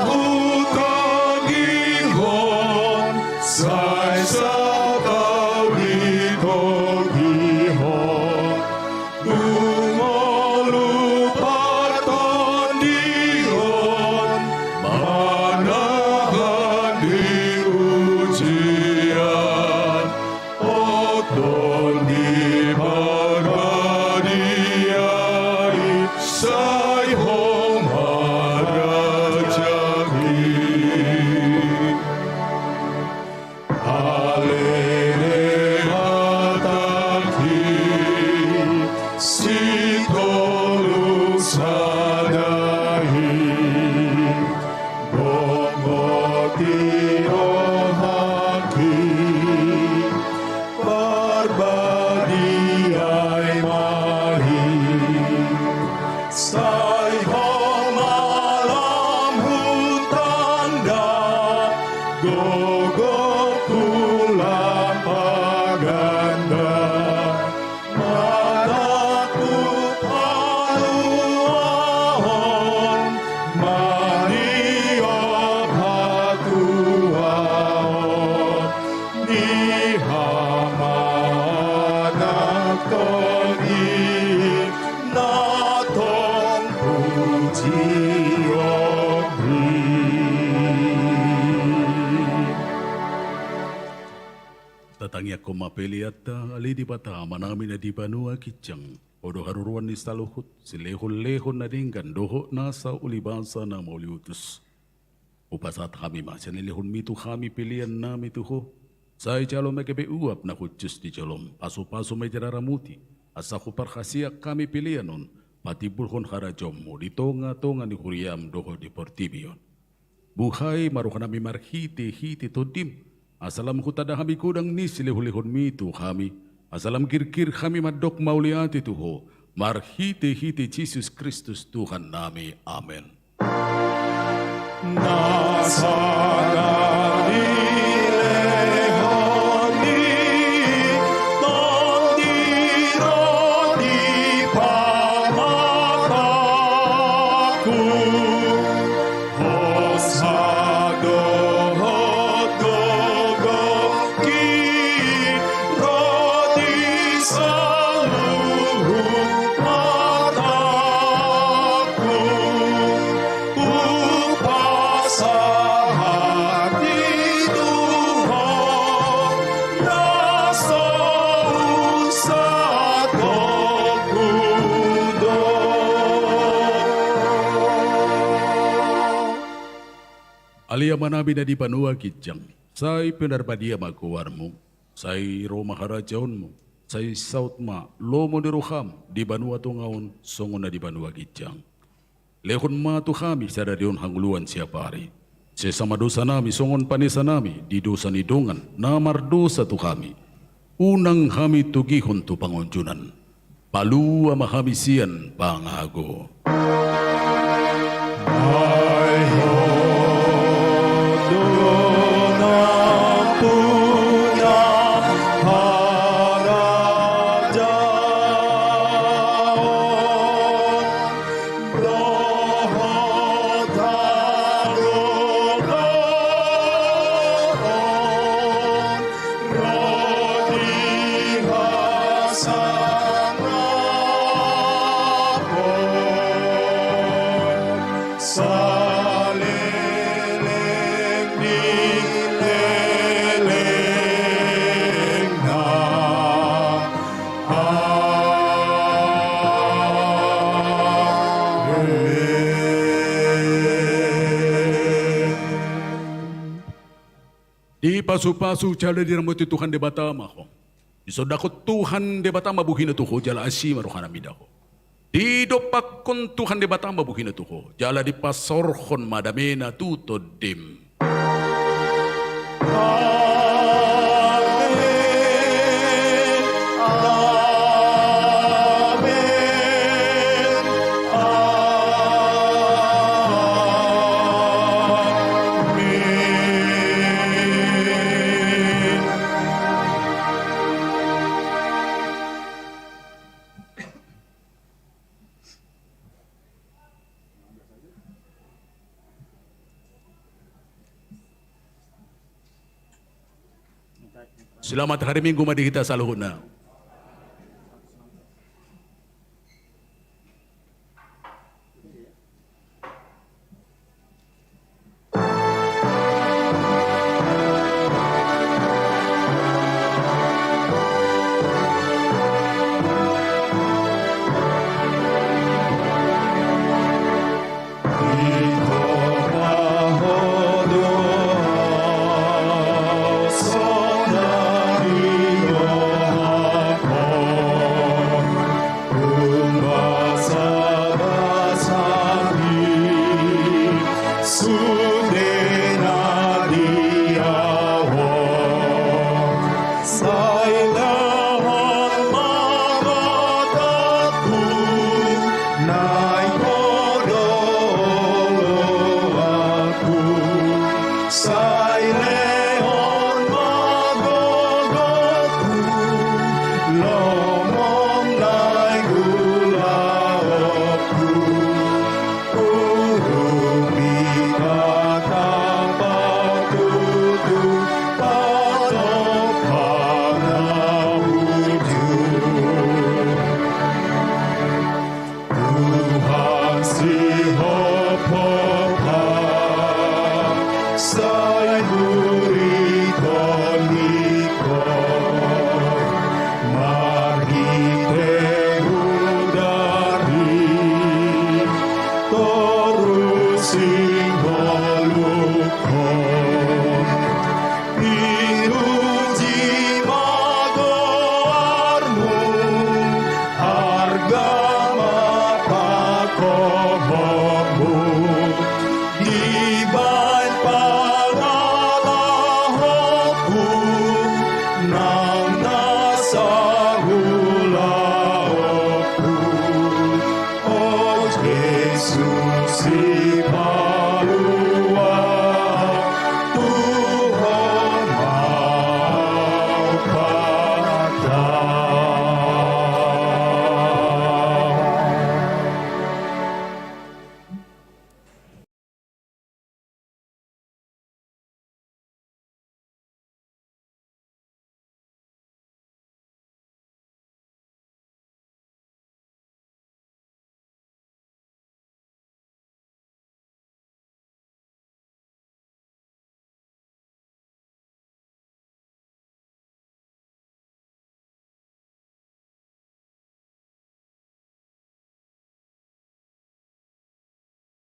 Hutan Gihon, Sai Sakau Dito Gihon, Dumolu Paton Dihon, Manahan di ujian, Oton di Maradiai, Sai Hong Harajagi. Sai hong malam hutanda, gogo pulang paganda, mataku paluahon, maniop hatuahon, nihamanak toni, natong pujiobri. Tatangya ko mapeliata, ali di bata, manami na di banua kijang. Odo haruruan ni staluhut, silehon-lehon na dinggan, doho nasa ulibasa na mauliutus. Upasat kami masya nilehon mitu kami pilihan nami tuho. Say calom megebe uap na kutsus di calom, paso-paso may jararamuti. Asa ko parkasiak kami pilihanon, pati bulhon harajom mo, di tonga-tonga ni Huriam doho di Portibion. Buhay marukan nami marhiti-hiti todim. Asalam kutada kami kudang ni silehulehon mitu kami. Asalam kir-kir kami madok mauliati tuho. Marhiti-hiti Jesus Kristus Tuhan nami. Amen. Nasagani lehoni, tondiro di pamataku, hosado hogogo ki, rodi saluhu mataku, upasa alia manabi na di panua kitjang, say pinarpadia magkuwarmo, say ro maharajaon mo, say saut ma, lomo di ruham, di banua tungaon, songon na di banua kitjang. Lehon ma tu kami sa dadion hangluan siya pari. Sesama dosa nami, songon panisa nami, di dosa nidungan, namar dosa tu kami. Unang kami tugihon tu pangonjunan, palua mahamisian pangago. Di pasu-pasu cala diramu itu Tuhan de batama ko. Isodakot Tuhan de batama buhin na tuho jala asi maruhana midako. Di dopak kon Tuhan de batama buhin na tuho jala di pasorhon madamena tuto dim. Selamat hari Minggu mari kita saluhuna. Jesus,